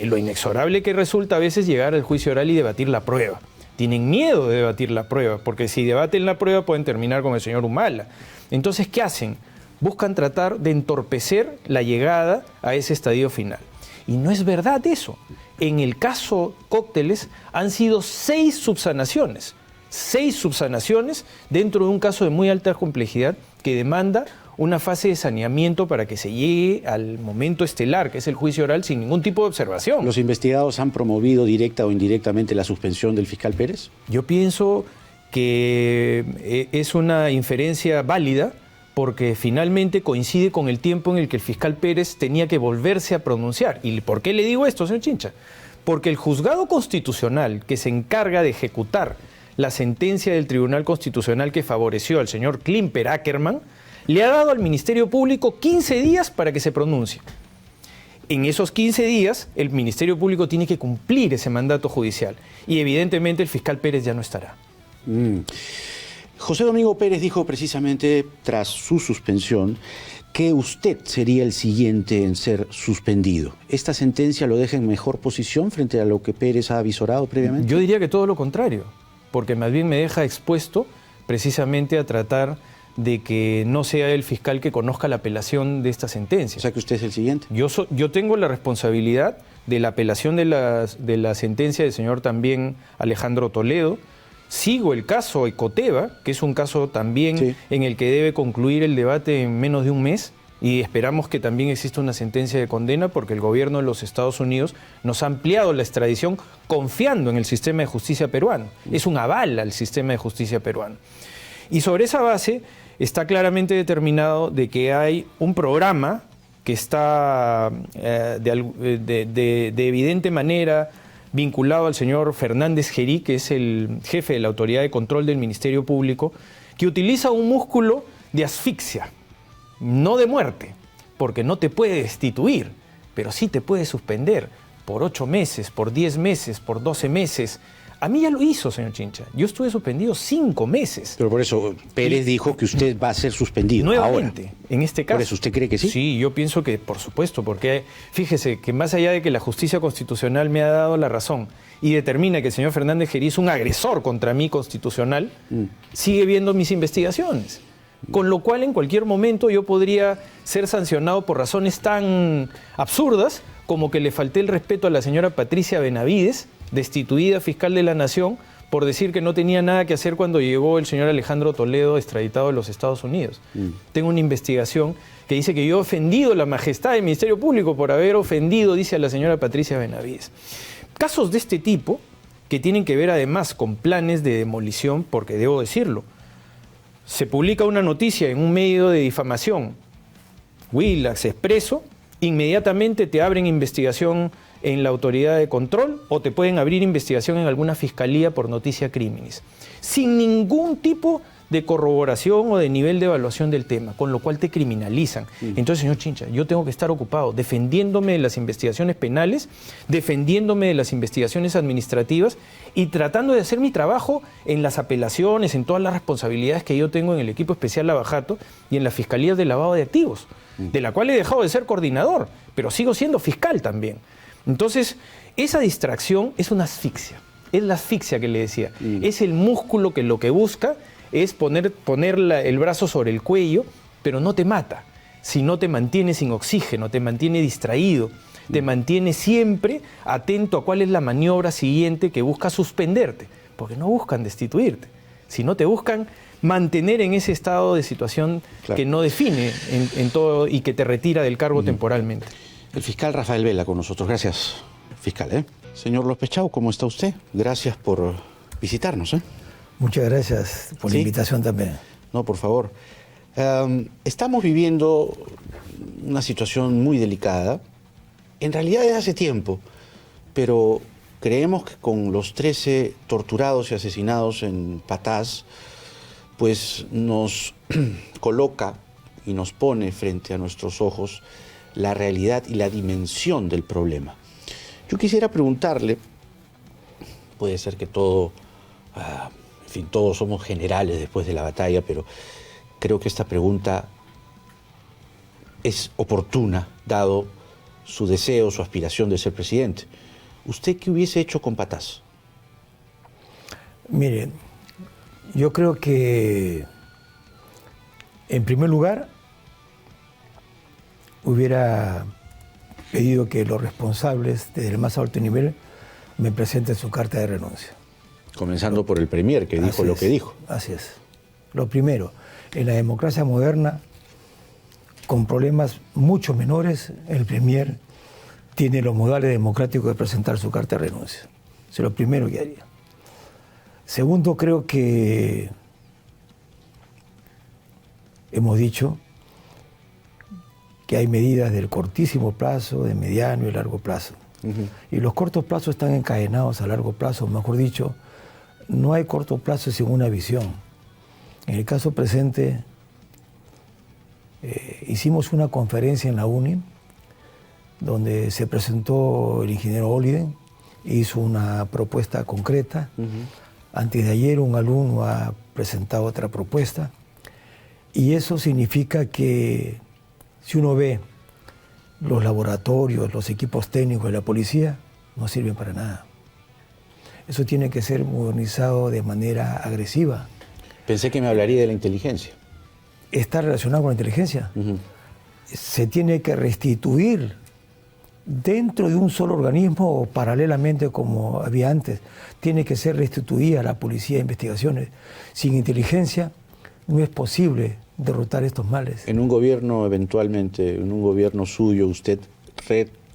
lo inexorable que resulta a veces llegar al juicio oral y debatir la prueba. Tienen miedo de debatir la prueba, porque si debaten la prueba pueden terminar con el señor Humala. Entonces, ¿qué hacen? Buscan tratar de entorpecer la llegada a ese estadio final. Y no es verdad eso. En el caso Cócteles han sido 6 subsanaciones. 6 subsanaciones dentro de un caso de muy alta complejidad que demanda una fase de saneamiento para que se llegue al momento estelar, que es el juicio oral, sin ningún tipo de observación. ¿Los investigados han promovido directa o indirectamente la suspensión del fiscal Pérez? Yo pienso que es una inferencia válida porque finalmente coincide con el tiempo en el que el fiscal Pérez tenía que volverse a pronunciar. ¿Y por qué le digo esto, señor Chincha? Porque el juzgado constitucional que se encarga de ejecutar la sentencia del Tribunal Constitucional que favoreció al señor Klimper Ackerman le ha dado al Ministerio Público 15 días para que se pronuncie. En esos 15 días, el Ministerio Público tiene que cumplir ese mandato judicial y evidentemente el fiscal Pérez ya no estará. José Domingo Pérez dijo precisamente tras su suspensión que usted sería el siguiente en ser suspendido. ¿Esta sentencia lo deja en mejor posición frente a lo que Pérez ha avisorado previamente? Yo diría que todo lo contrario, porque más bien me deja expuesto precisamente a tratar de que no sea el fiscal que conozca la apelación de esta sentencia. O sea que usted es el siguiente. Yo tengo la responsabilidad de la apelación de la sentencia del señor también Alejandro Toledo. Sigo el caso Ecoteva, que es un caso también en el que debe concluir el debate en menos de un mes, y esperamos que también exista una sentencia de condena porque el gobierno de los Estados Unidos nos ha ampliado la extradición confiando en el sistema de justicia peruano. Es un aval al sistema de justicia peruano. Y sobre esa base está claramente determinado de que hay un programa que está de evidente manera vinculado al señor Fernández Gerí, que es el jefe de la Autoridad de Control del Ministerio Público, que utiliza un músculo de asfixia, no de muerte, porque no te puede destituir, pero sí te puede suspender por 8 meses, por 10 meses, por 12 meses. A mí ya lo hizo, señor Chincha. Yo estuve suspendido 5 meses. Pero por eso Pérez dijo que usted va a ser suspendido nuevamente, ahora. En este caso. ¿Por eso usted cree que sí? Sí, yo pienso que, por supuesto, porque fíjese que más allá de que la justicia constitucional me ha dado la razón y determina que el señor Fernández Gerí es un agresor contra mí constitucional, sigue viendo mis investigaciones. Con lo cual, en cualquier momento, yo podría ser sancionado por razones tan absurdas como que le falté el respeto a la señora Patricia Benavides, destituida fiscal de la Nación, por decir que no tenía nada que hacer cuando llegó el señor Alejandro Toledo extraditado de los Estados Unidos. Tengo una investigación que dice que yo he ofendido la majestad del Ministerio Público por haber ofendido, dice a la señora Patricia Benavides. Casos de este tipo, que tienen que ver además con planes de demolición, porque debo decirlo, se publica una noticia en un medio de difamación, Willax, Expreso, inmediatamente te abren investigación en la autoridad de control o te pueden abrir investigación en alguna fiscalía por noticia criminis, sin ningún tipo de corroboración o de nivel de evaluación del tema, con lo cual te criminalizan. Entonces, señor Chincha, yo tengo que estar ocupado defendiéndome de las investigaciones penales, defendiéndome de las investigaciones administrativas y tratando de hacer mi trabajo en las apelaciones, en todas las responsabilidades que yo tengo en el equipo especial Lavajato y en las fiscalías de lavado de activos, de la cual he dejado de ser coordinador, pero sigo siendo fiscal también. Entonces, esa distracción es una asfixia, es la asfixia que le decía, es el músculo que lo que busca es poner el brazo sobre el cuello, pero no te mata, sino te mantiene sin oxígeno, te mantiene distraído, te mantiene siempre atento a cuál es la maniobra siguiente que busca suspenderte, porque no buscan destituirte, sino te buscan mantener en ese estado de situación que no define en todo y que te retira del cargo temporalmente. El fiscal Rafael Vela con nosotros. Gracias, fiscal. Señor López Chau, ¿cómo está usted? Gracias por visitarnos. Muchas gracias por la invitación también. No, por favor. Estamos viviendo una situación muy delicada, en realidad desde hace tiempo, pero creemos que con los 13 torturados y asesinados en Patás, pues nos coloca y nos pone frente a nuestros ojos la realidad y la dimensión del problema. Yo quisiera preguntarle, puede ser que todo, en fin, todos somos generales después de la batalla, pero creo que esta pregunta es oportuna, dado su deseo, su aspiración de ser presidente. ¿Usted qué hubiese hecho con Patás? Mire, yo creo que, en primer lugar, hubiera pedido que los responsables desde el más alto nivel me presenten su carta de renuncia. Comenzando por el premier, que dijo lo que dijo. Así es. Lo primero, en la democracia moderna, con problemas mucho menores, el premier tiene los modales democráticos de presentar su carta de renuncia. Eso es lo primero que haría. Segundo, creo que hemos dicho que hay medidas del cortísimo plazo, de mediano y largo plazo. Y los cortos plazos están encadenados a largo plazo, mejor dicho, no hay corto plazo sin una visión. En el caso presente, hicimos una conferencia en la UNI, donde se presentó el ingeniero Oliden, hizo una propuesta concreta. Antes de ayer un alumno ha presentado otra propuesta. Y eso significa que si uno ve los laboratorios, los equipos técnicos de la policía, no sirven para nada. Eso tiene que ser modernizado de manera agresiva. Pensé que me hablaría de la inteligencia. Está relacionado con la inteligencia. Se tiene que restituir dentro de un solo organismo o paralelamente como había antes. Tiene que ser restituida la policía de investigaciones. Sin inteligencia no es posible derrotar estos males. En un gobierno, eventualmente, en un gobierno suyo, usted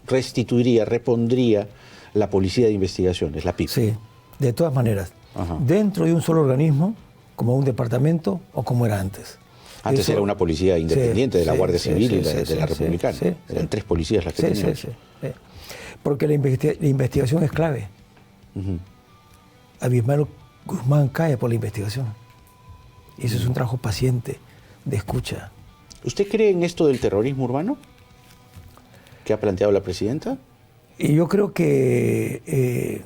restituiría, repondría la policía de investigaciones, la PIP. Sí, de todas maneras. Ajá. Dentro de un solo organismo, como un departamento o como era antes. Antes Eso, era una policía independiente de la Guardia Civil y de la Republicana. Sí, Eran tres policías las que teníamos. sí. Porque la investigación es clave. Abismal Guzmán cae por la investigación. Y eso es un trabajo paciente, de escucha. ¿Usted cree en esto del terrorismo urbano que ha planteado la presidenta? Y yo creo que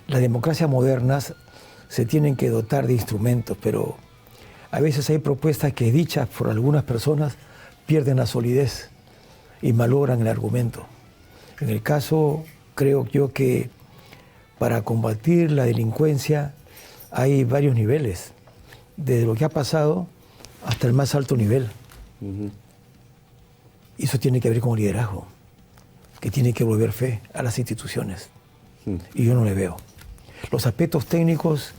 las democracias modernas se tienen que dotar de instrumentos, pero a veces hay propuestas que, dichas por algunas personas, pierden la solidez y malogran el argumento. En el caso, creo yo que para combatir la delincuencia hay varios niveles, desde lo que ha pasado hasta el más alto nivel. Y eso tiene que ver con el liderazgo, que tiene que volver fe a las instituciones. Y yo no le veo. Los aspectos técnicos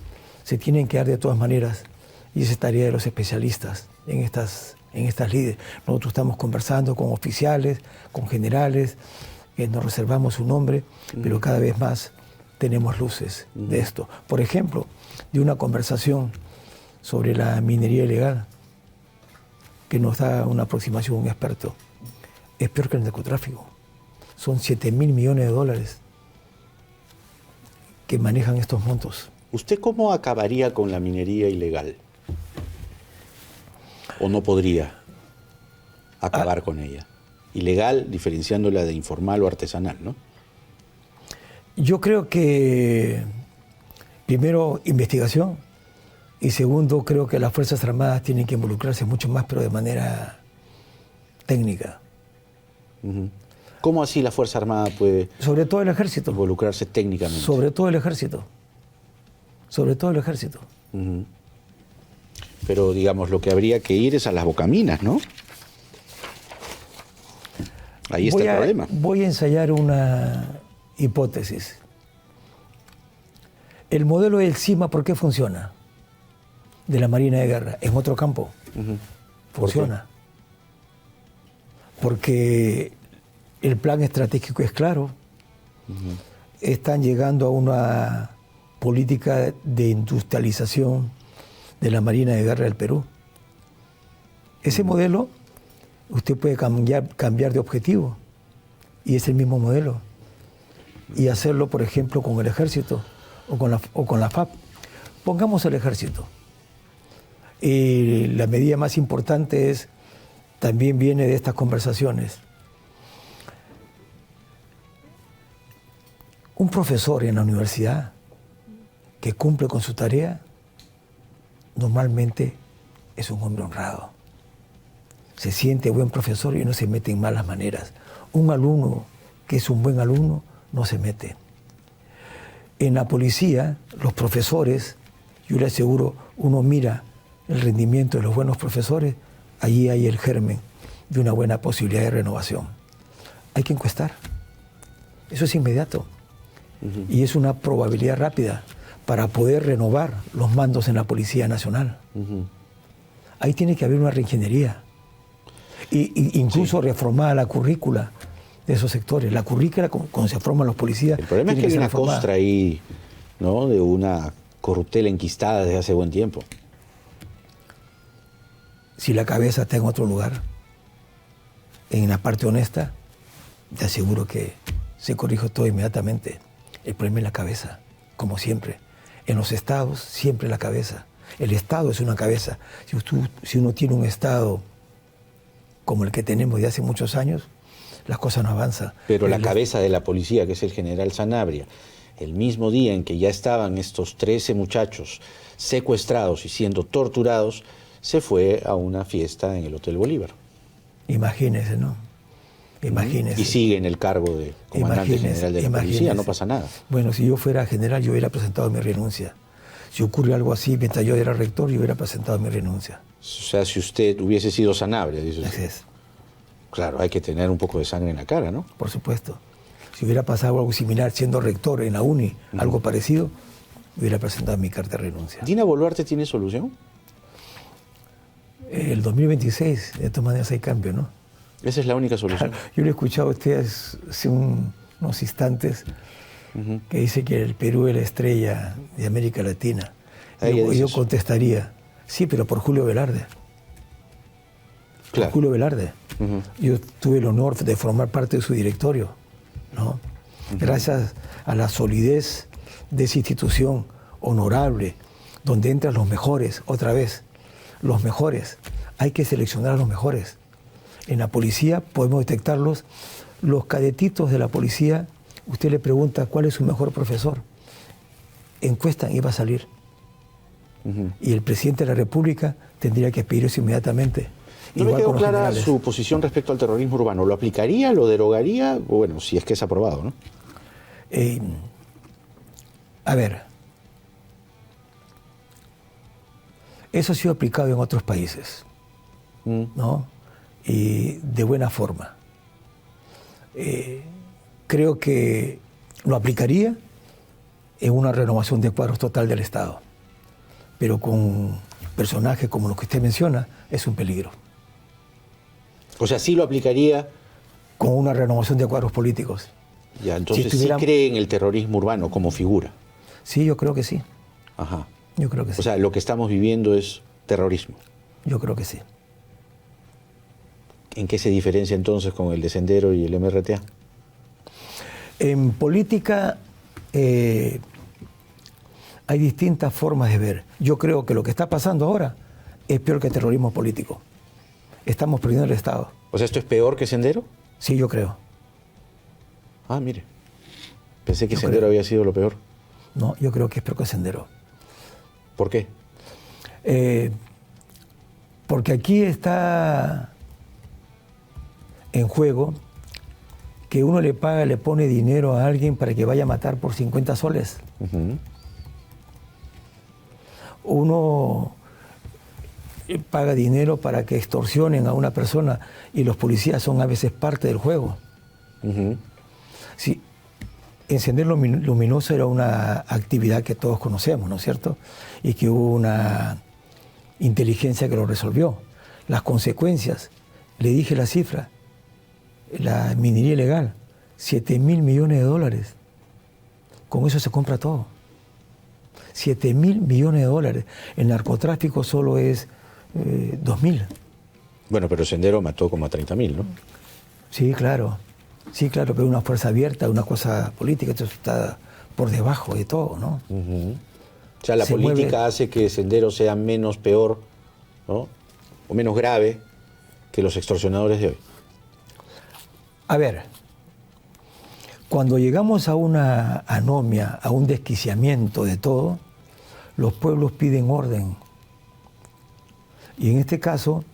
se tienen que dar de todas maneras, y esa es tarea de los especialistas en estas líderes. Nosotros estamos conversando con oficiales, con generales, nos reservamos su nombre, pero cada vez más tenemos luces de esto. Por ejemplo, de una conversación sobre la minería ilegal, que nos da una aproximación un experto. Es peor que el narcotráfico. Son 7.000 millones de dólares que manejan estos montos. ¿Usted cómo acabaría con la minería ilegal? ¿O no podría acabar con ella? Ilegal, diferenciándola de informal o artesanal, ¿no? Yo creo que, primero, investigación, y segundo, creo que las Fuerzas Armadas tienen que involucrarse mucho más, pero de manera técnica. ¿Cómo así la Fuerza Armada puede Sobre todo el ejército. involucrarse técnicamente? Sobre todo el ejército. Sobre todo el ejército. Pero, digamos, lo que habría que ir es a las bocaminas, ¿no? Ahí está el problema. Voy a ensayar una hipótesis. El modelo del CIMA, ¿por qué funciona? De la Marina de Guerra, en otro campo. Funciona. Porque el plan estratégico es claro. Están llegando a una política de industrialización de la Marina de Guerra del Perú. Ese modelo, usted puede cambiar de objetivo, y es el mismo modelo. Y hacerlo, por ejemplo, con el ejército o con la FAP. Pongamos el ejército. La medida más importante también viene de estas conversaciones. Un profesor en la universidad que cumple con su tarea, normalmente es un hombre honrado. Se siente buen profesor y no se mete en malas maneras. Un alumno que es un buen alumno no se mete. En la policía, los profesores, yo le aseguro, uno mira el rendimiento de los buenos profesores, allí hay el germen de una buena posibilidad de renovación. Hay que encuestar. Eso es inmediato. Y es una probabilidad rápida para poder renovar los mandos en la Policía Nacional. Ahí tiene que haber una reingeniería. Y incluso reformar la currícula de esos sectores. La currícula, cuando se forman los policías... El problema es que hay una costra ahí, ¿no?, de una corruptela enquistada desde hace buen tiempo. Si la cabeza está en otro lugar, en la parte honesta, te aseguro que se corrige todo inmediatamente. El problema es la cabeza, como siempre. En los estados, siempre la cabeza. El Estado es una cabeza. Si uno tiene un Estado como el que tenemos de hace muchos años, las cosas no avanzan. Pero la cabeza de la policía, que es el general Sanabria, el mismo día en que ya estaban estos 13 muchachos secuestrados y siendo torturados, se fue a una fiesta en el Hotel Bolívar. Imagínese, ¿no? Imagínese. Y sigue en el cargo de comandante general de la policía, no pasa nada. Bueno, si yo fuera general, yo hubiera presentado mi renuncia. Si ocurre algo así, mientras yo era rector, yo hubiera presentado mi renuncia. O sea, si usted hubiese sido Sanabria, dice usted. Así es. Claro, hay que tener un poco de sangre en la cara, ¿no? Por supuesto. Si hubiera pasado algo similar siendo rector en la UNI, algo parecido, hubiera presentado mi carta de renuncia. ¿Dina Boluarte tiene solución? El 2026, de todas maneras hay cambio, ¿no? Esa es la única solución. Yo le he escuchado a usted hace unos instantes que dice que el Perú es la estrella de América Latina. Yo contestaría, sí, pero por Julio Velarde. Claro. Por Julio Velarde. Yo tuve el honor de formar parte de su directorio, ¿no? Gracias a la solidez de esa institución honorable, donde entran los mejores, otra vez, los mejores. Hay que seleccionar a los mejores. En la policía podemos detectarlos. Los cadetitos de la policía, usted le pregunta cuál es su mejor profesor. Encuestan y va a salir. Y el presidente de la República tendría que pedir eso inmediatamente. No me quedó clara su posición respecto al terrorismo urbano. ¿Lo aplicaría, lo derogaría? Bueno, si es que es aprobado, ¿no? A ver, eso ha sido aplicado en otros países, ¿no? Y de buena forma. Creo que lo aplicaría en una renovación de cuadros total del Estado, pero con personajes como los que usted menciona es un peligro. O sea, sí lo aplicaría. Con una renovación de cuadros políticos. Ya, entonces sí cree en el terrorismo urbano como figura. Sí, yo creo que sí. Ajá. Yo creo que sí. O sea, lo que estamos viviendo es terrorismo. Yo creo que sí. ¿En qué se diferencia entonces con el de Sendero y el MRTA? En política hay distintas formas de ver. Yo creo que lo que está pasando ahora es peor que el terrorismo político. Estamos perdiendo el Estado. O sea, ¿esto es peor que Sendero? Sí, yo creo. Ah, mire. Pensé que Sendero había sido lo peor. No, yo creo que es peor que Sendero. ¿Por qué? Porque aquí está en juego que uno le paga, le pone dinero a alguien para que vaya a matar por 50 soles. Uno paga dinero para que extorsionen a una persona y los policías son a veces parte del juego. Sí, encender luminoso era una actividad que todos conocemos, ¿no es cierto? Y que hubo una inteligencia que lo resolvió. Las consecuencias, le dije la cifra, la minería ilegal, 7.000 millones de dólares. Con eso se compra todo. 7.000 millones de dólares. El narcotráfico solo es 2.000. Bueno, pero Sendero mató como a 30.000, ¿no? Sí, claro. Sí, claro, pero una fuerza abierta, una cosa política, esto está por debajo de todo, ¿no? O sea, la política hace que Sendero sea menos peor, ¿no? O menos grave que los extorsionadores de hoy. A ver, cuando llegamos a una anomia, a un desquiciamiento de todo, los pueblos piden orden. Y en este caso,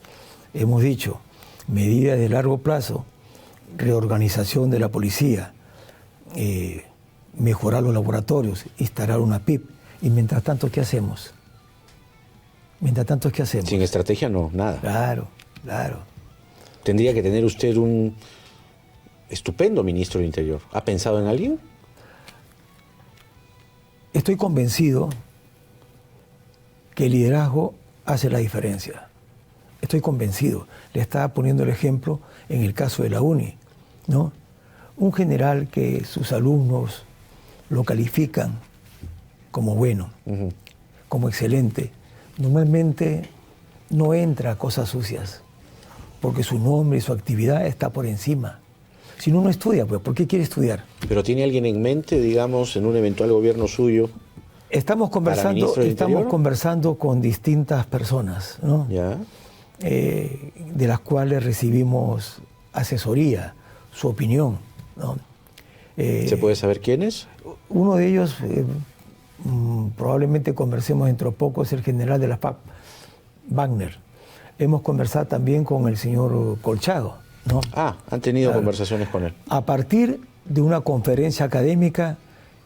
hemos dicho, medidas de largo plazo, reorganización de la policía, mejorar los laboratorios, instalar una PIP. Y mientras tanto, ¿qué hacemos? Mientras tanto, ¿qué hacemos? Sin estrategia, no, nada. Claro, claro. Tendría que tener usted un estupendo ministro del Interior. ¿Ha pensado en alguien? Estoy convencido que el liderazgo hace la diferencia. Estoy convencido. Le estaba poniendo el ejemplo en el caso de la UNI, ¿no? Un general que sus alumnos lo califican como bueno, como excelente, normalmente no entra a cosas sucias, porque su nombre y su actividad está por encima. Si no, no estudia, pues, ¿por qué quiere estudiar? ¿Pero tiene alguien en mente, digamos, en un eventual gobierno suyo? Estamos conversando con distintas personas, ¿no? ¿Ya? De las cuales recibimos asesoría, su opinión, ¿no? ¿Se puede saber quiénes? Uno de ellos, probablemente conversemos dentro de poco, es el general de la FARC, Wagner. Hemos conversado también con el señor Colchado, ¿no? Ah, han tenido conversaciones con él. A partir de una conferencia académica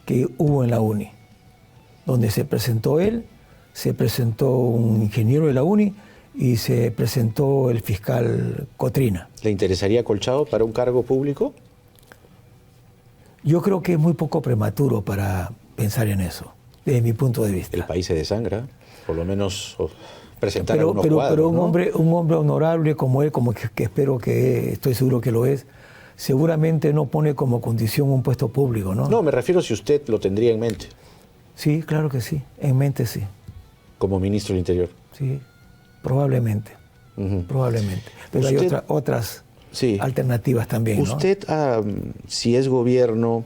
que hubo en la UNI, donde se presentó él, se presentó un ingeniero de la UNI y se presentó el fiscal Cotrina. ¿Le interesaría Colchado para un cargo público? Yo creo que es muy poco prematuro para pensar en eso, desde mi punto de vista. El país se desangra, por lo menos presentar algunos pero cuadros, un, ¿no? un hombre honorable como él, como que espero que estoy seguro que lo es, seguramente no pone como condición un puesto público, ¿no? No, me refiero si usted lo tendría en mente. Sí, claro que sí, en mente sí. Como ministro del Interior. Sí, probablemente, probablemente. Pero hay otras alternativas también, ¿no? Usted, si es gobierno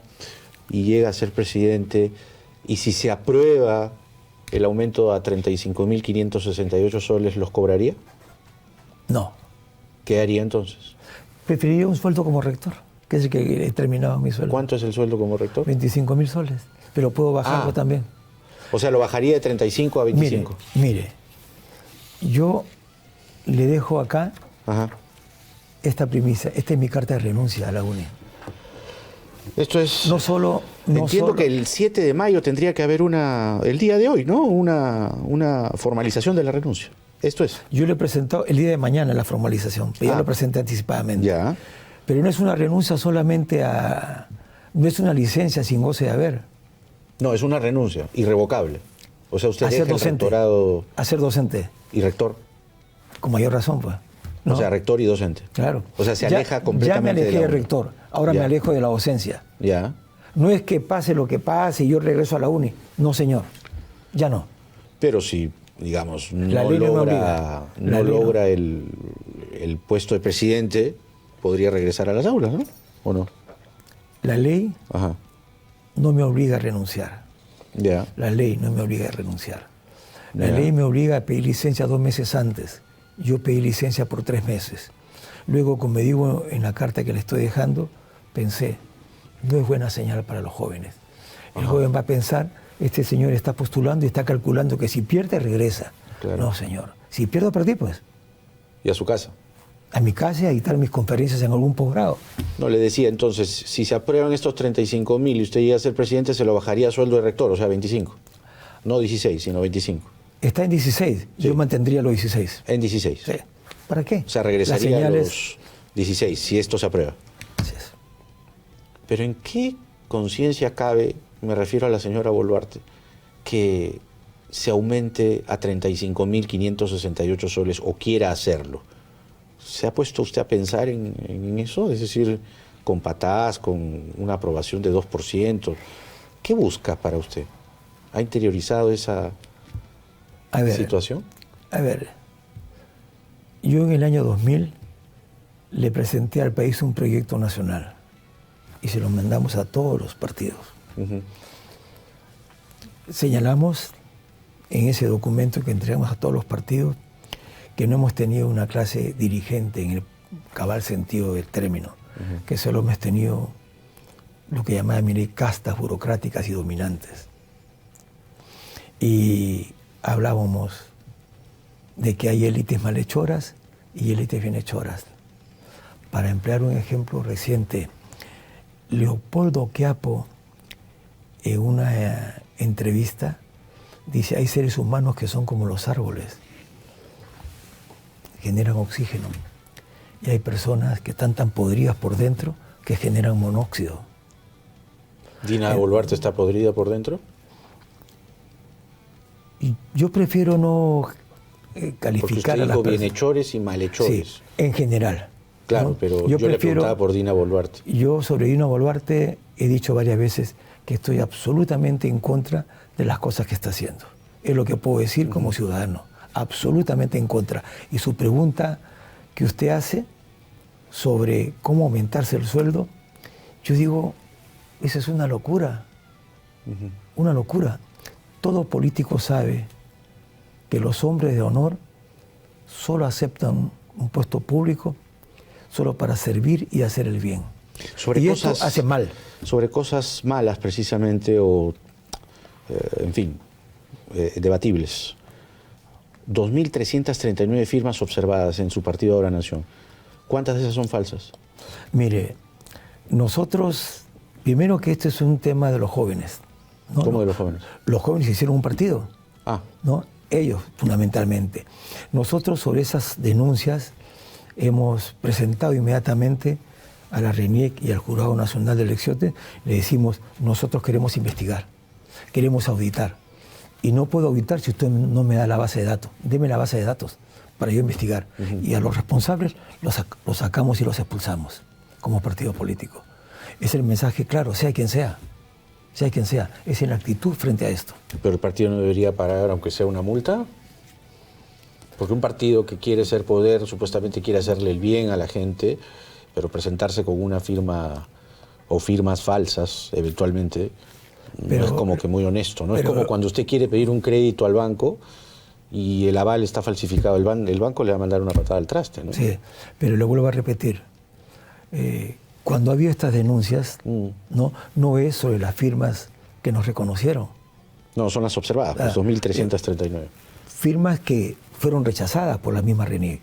y llega a ser presidente, y si se aprueba el aumento a 35.568 soles, ¿los cobraría? No. ¿Qué haría entonces? Preferiría un sueldo como rector, que es el que he terminado mi sueldo. ¿Cuánto es el sueldo como rector? 25.000 soles, pero puedo bajarlo también. O sea, lo bajaría de 35 a 25. Mire, yo le dejo acá esta premisa. Esta es mi carta de renuncia a la UNI. Esto es... Entiendo que el 7 de mayo tendría que haber el día de hoy, ¿no? Una formalización de la renuncia. Esto es. Yo le he presentado el día de mañana la formalización, pero ya lo presenté anticipadamente. Ya. Pero no es una renuncia solamente no es una licencia sin goce de haber. No, es una renuncia, irrevocable. O sea, usted deja el rectorado... A ser docente. ¿Y rector? Con mayor razón, pues. ¿no? O sea, rector y docente. Claro. O sea, se aleja completamente ya me alejé de del rector, ahora me alejo de la docencia. Ya. No es que pase lo que pase y yo regreso a la UNI. No, señor. Ya no. Pero si, digamos, no logra el puesto de presidente, podría regresar a las aulas, ¿no? ¿O no? La ley no me obliga a renunciar. Ya. La ley no me obliga a renunciar. La ley me obliga a pedir licencia 2 meses antes. Yo pedí licencia por 3 meses. Luego, como me digo en la carta que le estoy dejando, pensé, no es buena señal para los jóvenes. El joven va a pensar, este señor está postulando y está calculando que si pierde, regresa. Claro. No, señor. Si pierdo, perdí, pues. ¿Y a su casa? A mi casa y a dictar mis conferencias en algún posgrado. No, le decía, entonces, si se aprueban estos 35.000 y usted llega a ser presidente, se lo bajaría a sueldo de rector, o sea, 25. No 16, sino 25. Está en 16. Sí. Yo mantendría los 16. En 16. Sí. ¿Para qué? O sea, regresaría a los 16, si esto se aprueba. Así es. Pero ¿en qué conciencia cabe, me refiero a la señora Boluarte, que se aumente a 35.568 soles o quiera hacerlo? ¿Se ha puesto usted a pensar en eso? Es decir, con patadas, con una aprobación de 2%. ¿Qué busca para usted? ¿Ha interiorizado esa situación? A ver, yo en el año 2000 le presenté al país un proyecto nacional y se lo mandamos a todos los partidos. Señalamos en ese documento que entregamos a todos los partidos que no hemos tenido una clase dirigente en el cabal sentido del término, que solo hemos tenido lo que llamaba castas burocráticas y dominantes. Y hablábamos de que hay élites malhechoras y élites bienhechoras. Para emplear un ejemplo reciente, Leopoldo Quiapo, en una entrevista, dice, hay seres humanos que son como los árboles, generan oxígeno, y hay personas que están tan podridas por dentro que generan monóxido. ¿Dina Boluarte está podrida por dentro? Y yo prefiero no calificar a las personas. Bienhechores y malhechores. Sí, en general. Claro, ¿no? Pero yo le preguntaba por Dina Boluarte. Yo sobre Dina Boluarte he dicho varias veces que estoy absolutamente en contra de las cosas que está haciendo. Es lo que puedo decir como ciudadano. Absolutamente en contra. Y su pregunta que usted hace sobre cómo aumentarse el sueldo, yo digo, esa es una locura. Una locura. Todo político sabe que los hombres de honor solo aceptan un puesto público solo para servir y hacer el bien. Sobre y cosas, esto hace mal. Sobre cosas malas, precisamente, o, en fin, debatibles. 2.339 firmas observadas en su partido Ahora Nación. ¿Cuántas de esas son falsas? Mire, nosotros, primero que este es un tema de los jóvenes. ¿No? ¿Cómo de los jóvenes? Los jóvenes hicieron un partido, ¿no? Ellos, fundamentalmente. Nosotros sobre esas denuncias hemos presentado inmediatamente a la RENIEC y al Jurado Nacional de Elecciones, le decimos, nosotros queremos investigar, queremos auditar. Y no puedo auditar si usted no me da la base de datos. Deme la base de datos para yo investigar. Y a los responsables los sacamos y los expulsamos como partido político. Es el mensaje claro, sea quien sea. Sea quien sea. Esa es la actitud frente a esto. ¿Pero el partido no debería pagar aunque sea una multa? Porque un partido que quiere ser poder, supuestamente quiere hacerle el bien a la gente, pero presentarse con una firma o firmas falsas, eventualmente, no es como que muy honesto, ¿no? Es como cuando usted quiere pedir un crédito al banco y el aval está falsificado, el banco le va a mandar una patada al traste, ¿no? Sí, pero lo vuelvo a repetir. Cuando ha habido estas denuncias, no es sobre las firmas que nos reconocieron. No, son las observadas, pues 2.339. Firmas que fueron rechazadas por la misma RENIEC.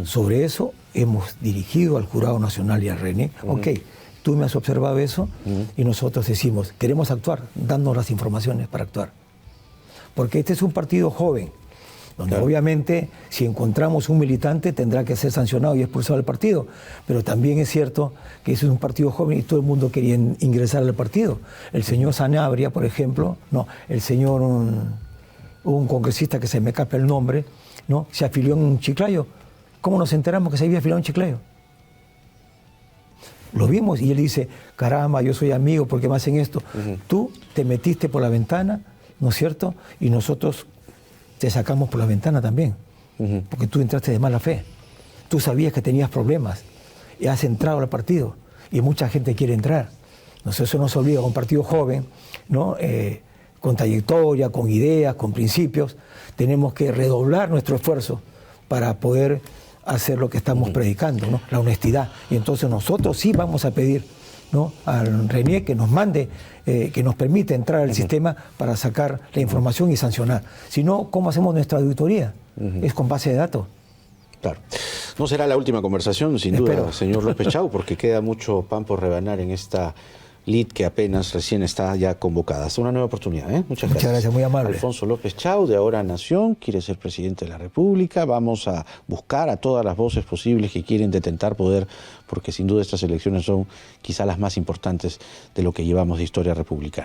Sobre eso hemos dirigido al Jurado Nacional y al RENIEC. Ok, tú me has observado eso y nosotros decimos, queremos actuar, dándonos las informaciones para actuar. Porque este es un partido joven, donde obviamente si encontramos un militante tendrá que ser sancionado y expulsado del partido. Pero también es cierto que ese es un partido joven y todo el mundo quería ingresar al partido. El señor Sanabria, por ejemplo, el señor, un congresista que se me escapa el nombre, ¿no? Se afilió en Chiclayo. ¿Cómo nos enteramos que se había afiliado en Chiclayo? Lo vimos y él dice, caramba, yo soy amigo, ¿por qué me hacen esto? Tú te metiste por la ventana, ¿no es cierto? Y nosotros te sacamos por la ventana también, porque tú entraste de mala fe. Tú sabías que tenías problemas y has entrado al partido y mucha gente quiere entrar. Entonces eso nos obliga a un partido joven, ¿no? Con trayectoria, con ideas, con principios. Tenemos que redoblar nuestro esfuerzo para poder hacer lo que estamos predicando, ¿no? La honestidad. Y entonces nosotros sí vamos a pedir, ¿no? Al RENIEC que nos mande, que nos permita entrar al sistema para sacar la información y sancionar. Si no, ¿cómo hacemos nuestra auditoría? Es con base de datos. Claro. No será la última conversación, sin duda, señor López Chau, porque queda mucho pan por rebanar en esta lid que apenas recién está ya convocada. Hasta una nueva oportunidad, ¿eh? Muchas gracias, muy amable. Alfonso López Chau, de Ahora Nación, quiere ser presidente de la República. Vamos a buscar a todas las voces posibles que quieren detentar poder, porque sin duda estas elecciones son quizá las más importantes de lo que llevamos de historia republicana.